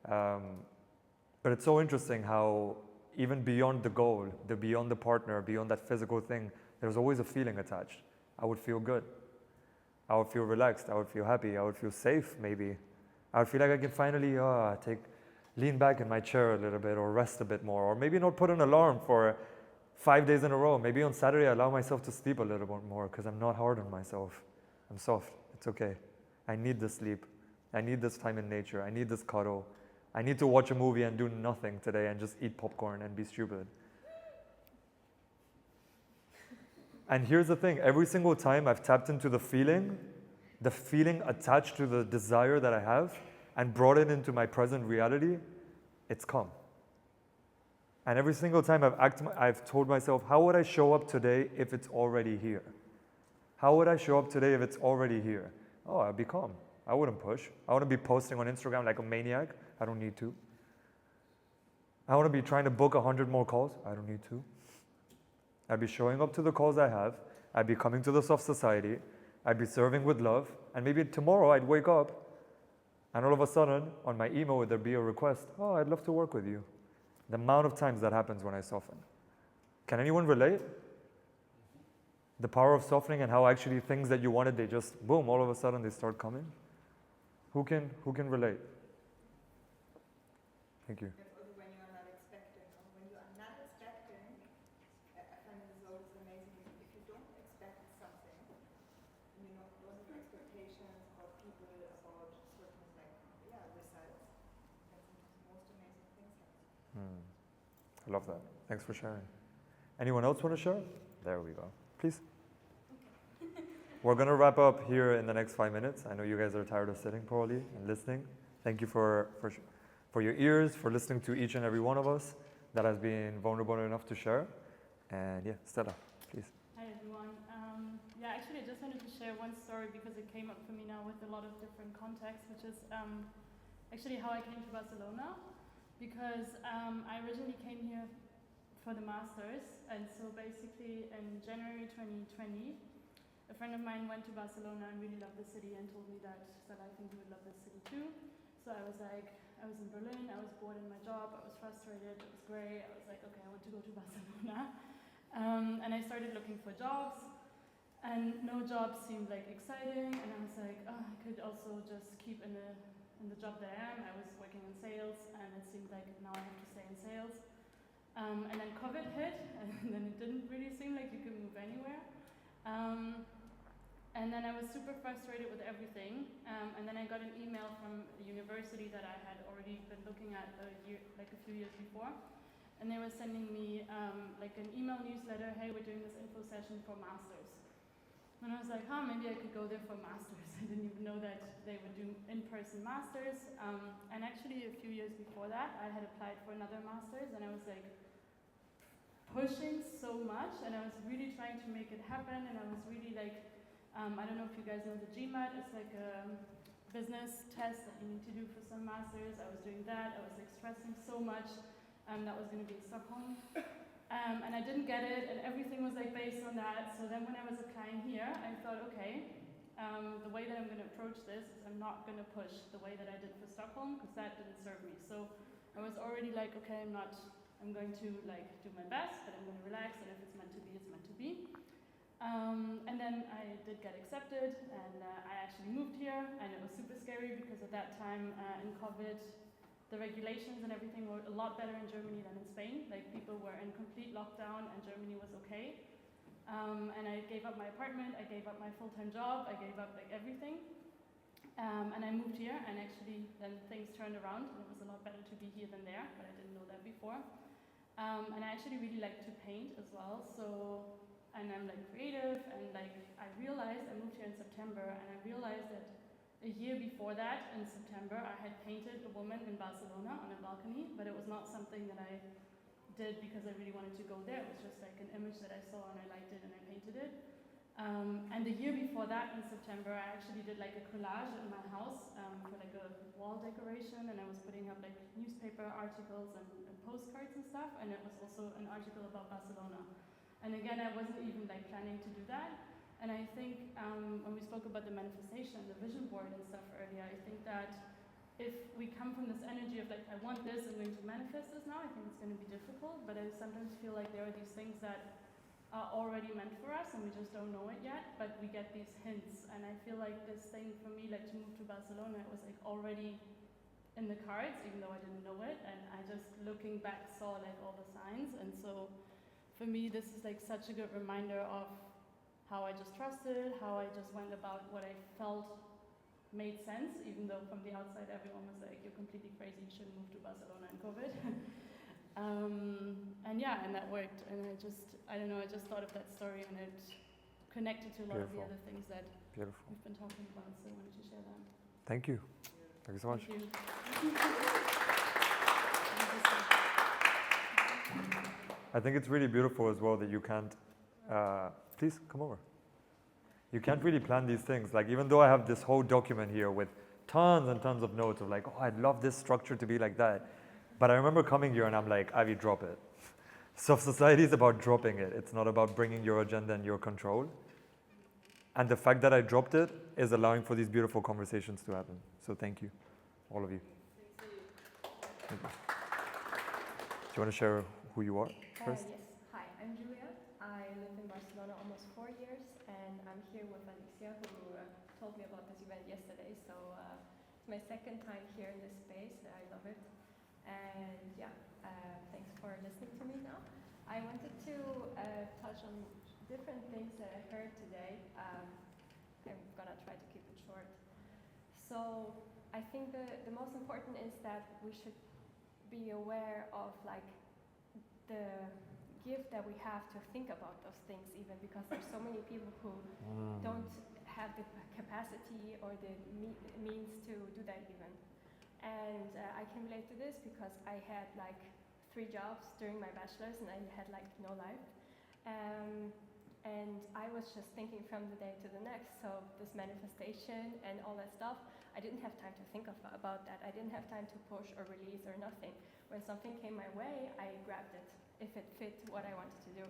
But it's so interesting how even beyond the goal, beyond the partner, beyond that physical thing, there's always a feeling attached. I would feel good. I would feel relaxed. I would feel happy. I would feel safe, maybe. I would feel like I can finally lean back in my chair a little bit, or rest a bit more, or maybe not put an alarm for 5 days in a row. Maybe on Saturday I allow myself to sleep a little bit more, because I'm not hard on myself. I'm soft. It's okay. I need the sleep. I need this time in nature. I need this cuddle. I need to watch a movie and do nothing today and just eat popcorn and be stupid. And here's the thing, every single time I've tapped into the feeling attached to the desire that I have, and brought it into my present reality, it's come. And every single time I've told myself, how would I show up today if it's already here? How would I show up today if it's already here? Oh, I'd be calm. I wouldn't push. I wouldn't be posting on Instagram like a maniac. I don't need to. I wouldn't be trying to book 100 more calls. I don't need to. I'd be showing up to the calls I have. I'd be coming to the soft society. I'd be serving with love. And maybe tomorrow I'd wake up and all of a sudden on my email would there be a request, oh, I'd love to work with you. The amount of times that happens when I soften. Can anyone relate? The power of softening, and how actually things that you wanted, they just, boom, all of a sudden they start coming. Who can relate? Thank you. That's also when you are not expecting. Or when you are not expecting, I find this always amazing. If you don't expect something, you know, don't have expectations about people, about certain results, then the most amazing things happen. I love that. Thanks for sharing. Anyone else want to share? There we go. Please. We're going to wrap up here in the next 5 minutes. I know you guys are tired of sitting probably and listening. Thank you for your ears, for listening to each and every one of us that has been vulnerable enough to share. And yeah, Stella, please. Hi everyone. Actually I just wanted to share one story because it came up for me now with a lot of different contexts, which is actually how I came to Barcelona. Because I originally came here for the masters, and so basically in January 2020, a friend of mine went to Barcelona and really loved the city and told me that I think you would love this city too. So I was like, I was in Berlin, I was bored in my job, I was frustrated, it was great. I was like, okay, I want to go to Barcelona. And I started looking for jobs, and no jobs seemed like exciting, and I was like, oh, I could also just keep in the job that I am. I was working in sales, and it seemed like now I have to stay in sales. And then COVID hit, and then it didn't really seem like you could move anywhere. And then I was super frustrated with everything. And then I got an email from a university that I had already been looking at a few years before. And they were sending me like an email newsletter, hey, we're doing this info session for masters. And I was like, maybe I could go there for masters. I didn't even know that they would do in-person masters. And actually a few years before that, I had applied for another master's, and I was like pushing so much, and I was really trying to make it happen, and I was really like, I don't know if you guys know the GMAT, it's like a business test that you need to do for some masters. I was doing that, I was like stressing so much. That was gonna be in Stockholm. And I didn't get it, and everything was like based on that. So then when I was applying here, I thought, okay, the way that I'm gonna approach this is I'm not gonna push the way that I did for Stockholm, because that didn't serve me. So I was already like, okay, I'm going to like do my best, but I'm gonna relax, and if it's meant to be, it's meant to be. And then I did get accepted, and I actually moved here, and it was super scary because at that time in COVID, the regulations and everything were a lot better in Germany than in Spain. Like, people were in complete lockdown, and Germany was okay. And I gave up my apartment, I gave up my full-time job, I gave up like everything. And I moved here, and actually then things turned around, and it was a lot better to be here than there, but I didn't know that before. And I actually really like to paint as well, so, and I'm like creative, and like I realized, I moved here in September, and I realized that a year before that, in September, I had painted a woman in Barcelona on a balcony, but it was not something that I did because I really wanted to go there. It was just like an image that I saw and I liked it and I painted it. And the year before that, in September, I actually did like a collage in my house for like a wall decoration, and I was putting up like newspaper articles and postcards and stuff, and it was also an article about Barcelona. And again, I wasn't even like planning to do that. And I think when we spoke about the manifestation, the vision board and stuff earlier, I think that if we come from this energy of like, I want this, I'm going to manifest this now, I think it's going to be difficult, but I sometimes feel like there are these things that are already meant for us and we just don't know it yet, but we get these hints. And I feel like this thing for me, like to move to Barcelona, it was like already in the cards, even though I didn't know it, and I just looking back saw like all the signs. And so for me, this is like such a good reminder of how I just trusted, how I just went about what I felt made sense, even though from the outside everyone was like, you're completely crazy, you shouldn't move to Barcelona in COVID. And yeah, and that worked. And I don't know, I just thought of that story, and it connected to a lot of the other things that we've been talking about, so I wanted to share that. Thank you. Thank you so much. Thank you. I think it's really beautiful as well that you can't, please come over. You can't really plan these things. Like, even though I have this whole document here with tons and tons of notes of like, oh, I'd love this structure to be like that. But I remember coming here and I'm like, Avi, drop it. Soft society is about dropping it. It's not about bringing your agenda and your control. And the fact that I dropped it is allowing for these beautiful conversations to happen. So thank you, all of you. Thank you. Do you want to share who you are first? Yes. Hi, I'm Julia. I live in Barcelona almost 4 years, and I'm here with Alicia, who told me about this event yesterday. So it's my second time here in this space. I love it. And yeah, thanks for listening to me now. I wanted to touch on different things that I heard today. I'm gonna try to keep it short. So I think the most important is that we should be aware of like the gift that we have to think about those things, even because there's so many people who don't have the capacity or the means to do that even. And I can relate to this because I had like 3 jobs during my bachelor's and I had like no life. And I was just thinking from the day to the next, so this manifestation and all that stuff, I didn't have time to think about that. I didn't have time to push or release or nothing. When something came my way, I grabbed it if it fit what I wanted to do.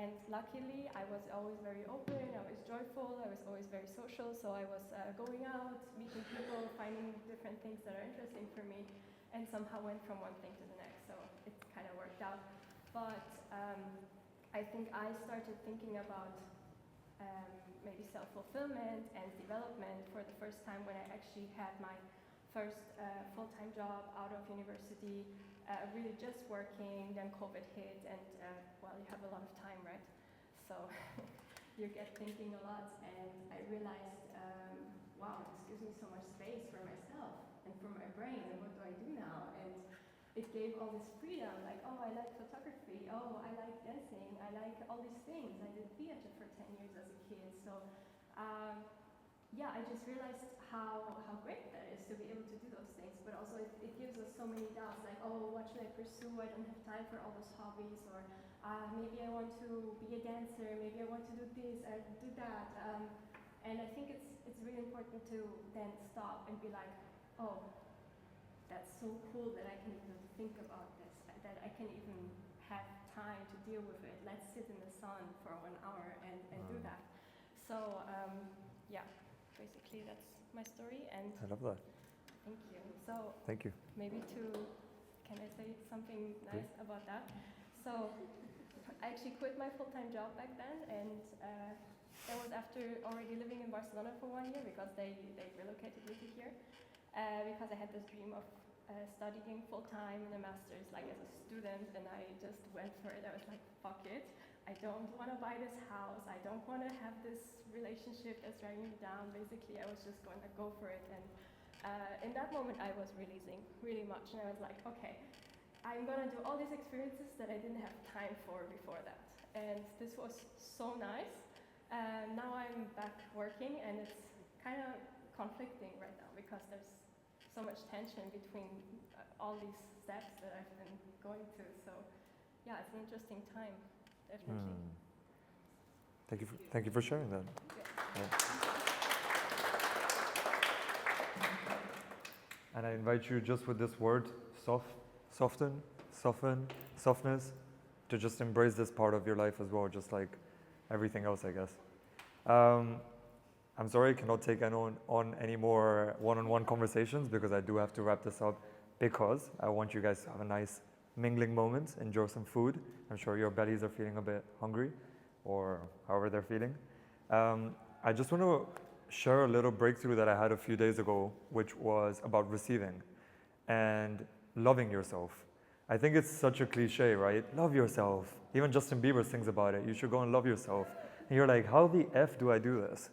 And luckily, I was always very open, I was joyful, I was always very social, so I was going out, meeting people, finding different things that are interesting for me, and somehow went from one thing to the next, so it kind of worked out. But I think I started thinking about maybe self-fulfillment and development for the first time when I actually had my first full-time job out of university, really just working, then COVID hit, and well, you have a lot of time, right? So you get thinking a lot, and I realized, wow, this gives me so much space for myself and for my brain, and what do I do now? And it gave all this freedom, like, oh, I like photography, oh, I like dancing, I like all these things. I did theater for 10 years as a kid, so yeah, I just realized how great that is to be able to do those things, but also it gives us so many doubts, like, oh, what should I pursue? I don't have time for all those hobbies, or maybe I want to be a dancer, maybe I want to do this, I do that. And I think it's really important to then stop and be like, oh, that's so cool that I can even think about this, that I can even have time to deal with it. Let's sit in the sun for 1 hour and do that. So yeah, basically that's my story, and I love that. Thank you. So thank you. Maybe can I say something nice about that? So I actually quit my full-time job back then, and that was after already living in Barcelona for 1 year because they relocated me to here. Because I had this dream of studying full-time in a master's, like as a student, and I just went for it. I was like, fuck it. I don't want to buy this house. I don't want to have this relationship that's dragging me down. Basically, I was just going to go for it. And in that moment, I was releasing really much. And I was like, okay, I'm going to do all these experiences that I didn't have time for before that. And this was so nice. Now I'm back working, and it's kind of conflicting right now because there's so much tension between all these steps that I've been going through. So yeah, it's an interesting time, definitely. Thank you for sharing that. Yeah. And I invite you just with this word, soften, softness, to just embrace this part of your life as well, just like everything else, I guess. I'm sorry I cannot take on any more one-on-one conversations because I do have to wrap this up because I want you guys to have a nice mingling moment, enjoy some food. I'm sure your bellies are feeling a bit hungry or however they're feeling. I just want to share a little breakthrough that I had a few days ago, which was about receiving and loving yourself. I think it's such a cliche, right? Love yourself. Even Justin Bieber sings about it. You should go and love yourself. And you're like, how the F do I do this?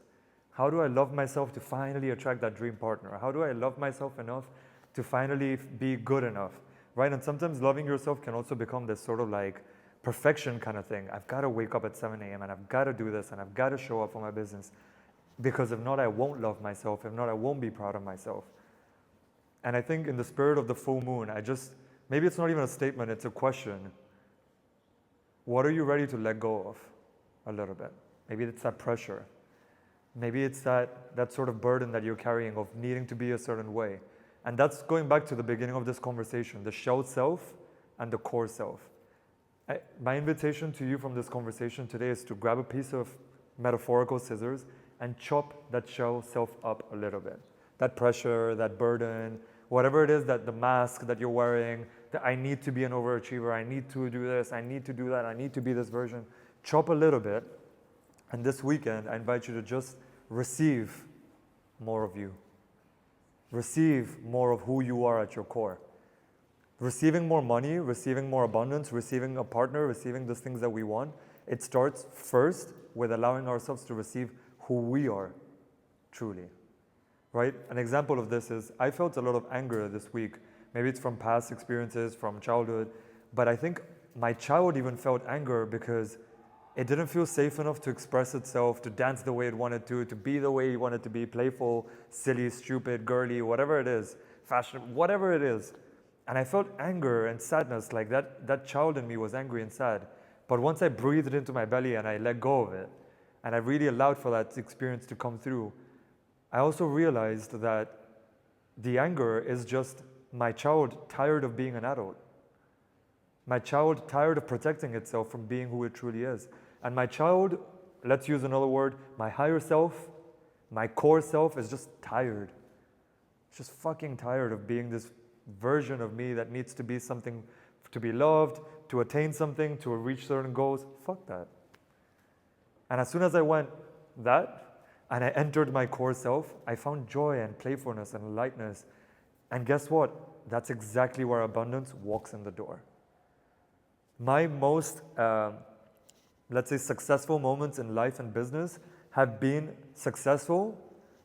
How do I love myself to finally attract that dream partner? How do I love myself enough to finally be good enough, right? And sometimes loving yourself can also become this sort of like perfection kind of thing. I've got to wake up at 7 a.m. and I've got to do this and I've got to show up for my business because if not, I won't love myself. If not, I won't be proud of myself. And I think in the spirit of the full moon, maybe it's not even a statement, it's a question. What are you ready to let go of a little bit? Maybe it's that pressure. Maybe it's that sort of burden that you're carrying of needing to be a certain way. And that's going back to the beginning of this conversation, the shell self and the core self. My invitation to you from this conversation today is to grab a piece of metaphorical scissors and chop that shell self up a little bit. That pressure, that burden, whatever it is, that the mask that you're wearing, that I need to be an overachiever, I need to do this, I need to do that, I need to be this version. Chop a little bit. And this weekend, I invite you to just receive more of you. Receive more of who you are at your core. Receiving more money, receiving more abundance, receiving a partner, receiving those things that we want, it starts first with allowing ourselves to receive who we are, truly. Right? An example of this is, I felt a lot of anger this week. Maybe it's from past experiences, from childhood, but I think my child even felt anger because it didn't feel safe enough to express itself, to dance the way it wanted to be the way it wanted to be, playful, silly, stupid, girly, whatever it is, fashion, whatever it is. And I felt anger and sadness, like that child in me was angry and sad. But once I breathed into my belly and I let go of it, and I really allowed for that experience to come through, I also realized that the anger is just my child tired of being an adult. My child tired of protecting itself from being who it truly is. And my child, let's use another word, my higher self, my core self is just tired. It's just fucking tired of being this version of me that needs to be something, to be loved, to attain something, to reach certain goals. Fuck that. And as soon as I went that, and I entered my core self, I found joy and playfulness and lightness. And guess what? That's exactly where abundance walks in the door. My most, let's say, successful moments in life and business have been successful,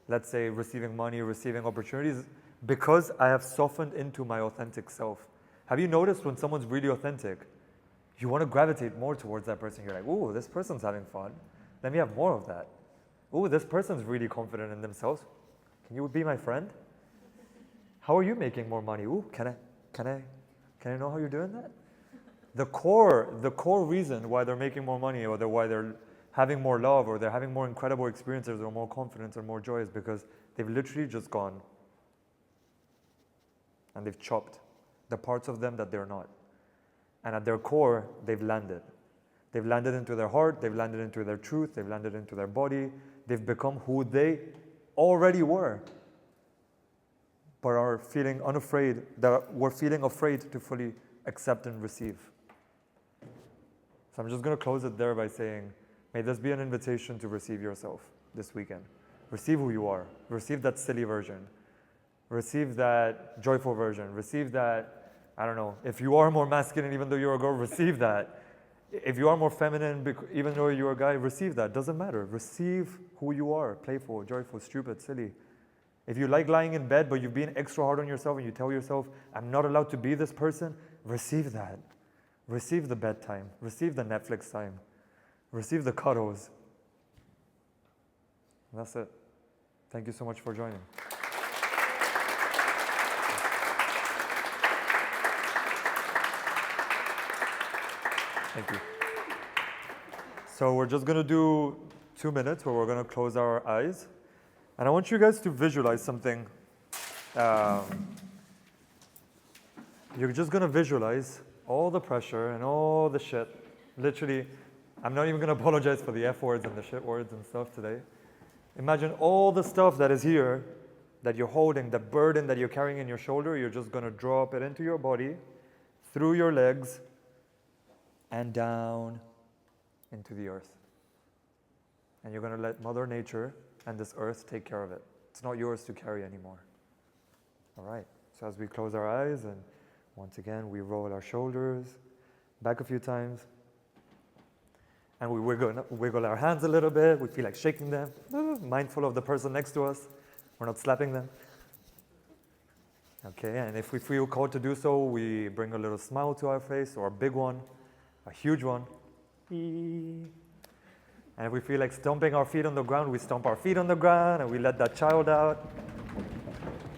let's say receiving money, receiving opportunities, because I have softened into my authentic self. Have you noticed when someone's really authentic, you want to gravitate more towards that person? You're like, ooh, this person's having fun. Let me have more of that. Ooh, this person's really confident in themselves. Can you be my friend? How are you making more money? Ooh, can I know how you're doing that? The core reason why they're making more money or why they're having more love or they're having more incredible experiences or more confidence or more joy is because they've literally just gone and they've chopped the parts of them that they're not. And at their core, they've landed. They've landed into their heart, they've landed into their truth, they've landed into their body, they've become who they already were, but are feeling unafraid, that we're feeling afraid to fully accept and receive. So I'm just going to close it there by saying, may this be an invitation to receive yourself this weekend. Receive who you are. Receive that silly version. Receive that joyful version. Receive that, I don't know, if you are more masculine even though you're a girl, receive that. If you are more feminine even though you're a guy, receive that. Doesn't matter. Receive who you are. Playful, joyful, stupid, silly. If you like lying in bed but you've been extra hard on yourself and you tell yourself, I'm not allowed to be this person, receive that. Receive the bedtime. Receive the Netflix time. Receive the cuddles. And that's it. Thank you so much for joining. Thank you. So we're just going to do 2 minutes where we're going to close our eyes. And I want you guys to visualize something. You're just going to visualize all the pressure and all the shit. Literally, I'm not even going to apologize for the F words and the shit words and stuff today. Imagine all the stuff that is here that you're holding, the burden that you're carrying in your shoulder, you're just going to drop it into your body, through your legs, and down into the earth. And you're going to let Mother Nature and this earth take care of it. It's not yours to carry anymore. All right. So as we close our eyes, and once again, we roll our shoulders back a few times. And we wiggle our hands a little bit. We feel like shaking them. Mindful of the person next to us. We're not slapping them. Okay, and if we feel called to do so, we bring a little smile to our face, or a big one, a huge one. And if we feel like stomping our feet on the ground, we stomp our feet on the ground and we let that child out.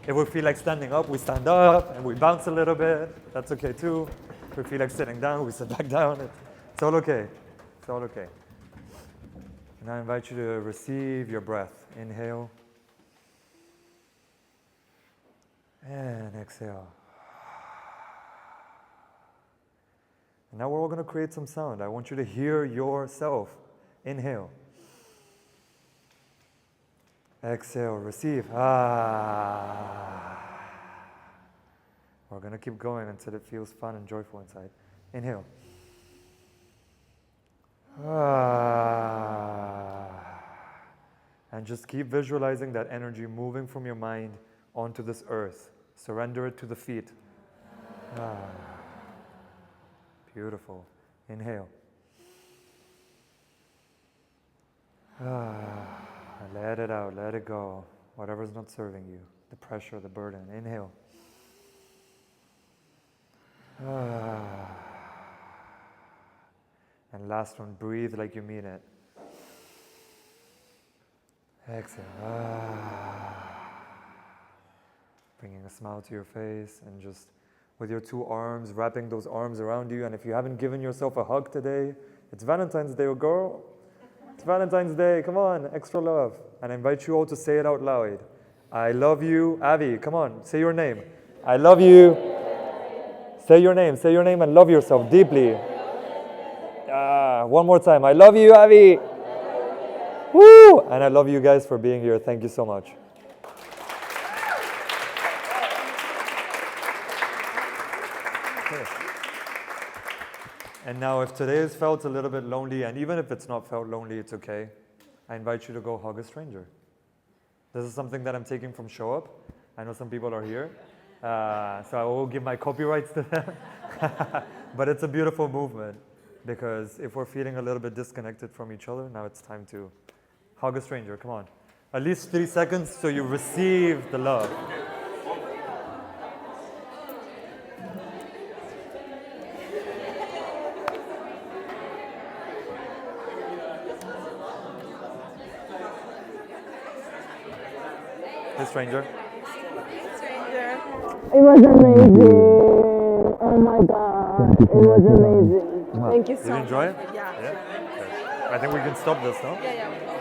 If we feel like standing up, we stand up and we bounce a little bit. That's okay too. If we feel like sitting down, we sit back down. It's all okay. It's all okay. And I invite you to receive your breath. Inhale. And exhale. And now we're all going to create some sound. I want you to hear yourself. Inhale. Exhale. Receive. Ah. We're going to keep going until it feels fun and joyful inside. Inhale. Ah. And just keep visualizing that energy moving from your mind onto this earth. Surrender it to the feet. Ah. Beautiful. Inhale. Ah. Let it out. Let it go. Whatever's not serving you. The pressure, the burden. Inhale. Ah. And last one, breathe like you mean it. Exhale. Ah. Bringing a smile to your face and just with your two arms, wrapping those arms around you. And if you haven't given yourself a hug today, it's Valentine's Day, girl. It's Valentine's Day. Come on, extra love. And I invite you all to say it out loud. I love you. Avi, come on, say your name. I love you. Say your name and love yourself deeply. One more time. I love you, Avi. Woo! And I love you guys for being here. Thank you so much. Okay. And now if today has felt a little bit lonely, and even if it's not felt lonely, it's okay. I invite you to go hug a stranger. This is something that I'm taking from Show Up. I know some people are here. So I will give my copyrights to them. But it's a beautiful movement. Because if we're feeling a little bit disconnected from each other, now it's time to hug a stranger. Come on. At least 3 seconds so you receive the love. Hey, stranger. It was amazing. Oh my God. It was amazing. Thank you so much. Did you enjoy it? Yeah. I think we can stop this, no? Yeah.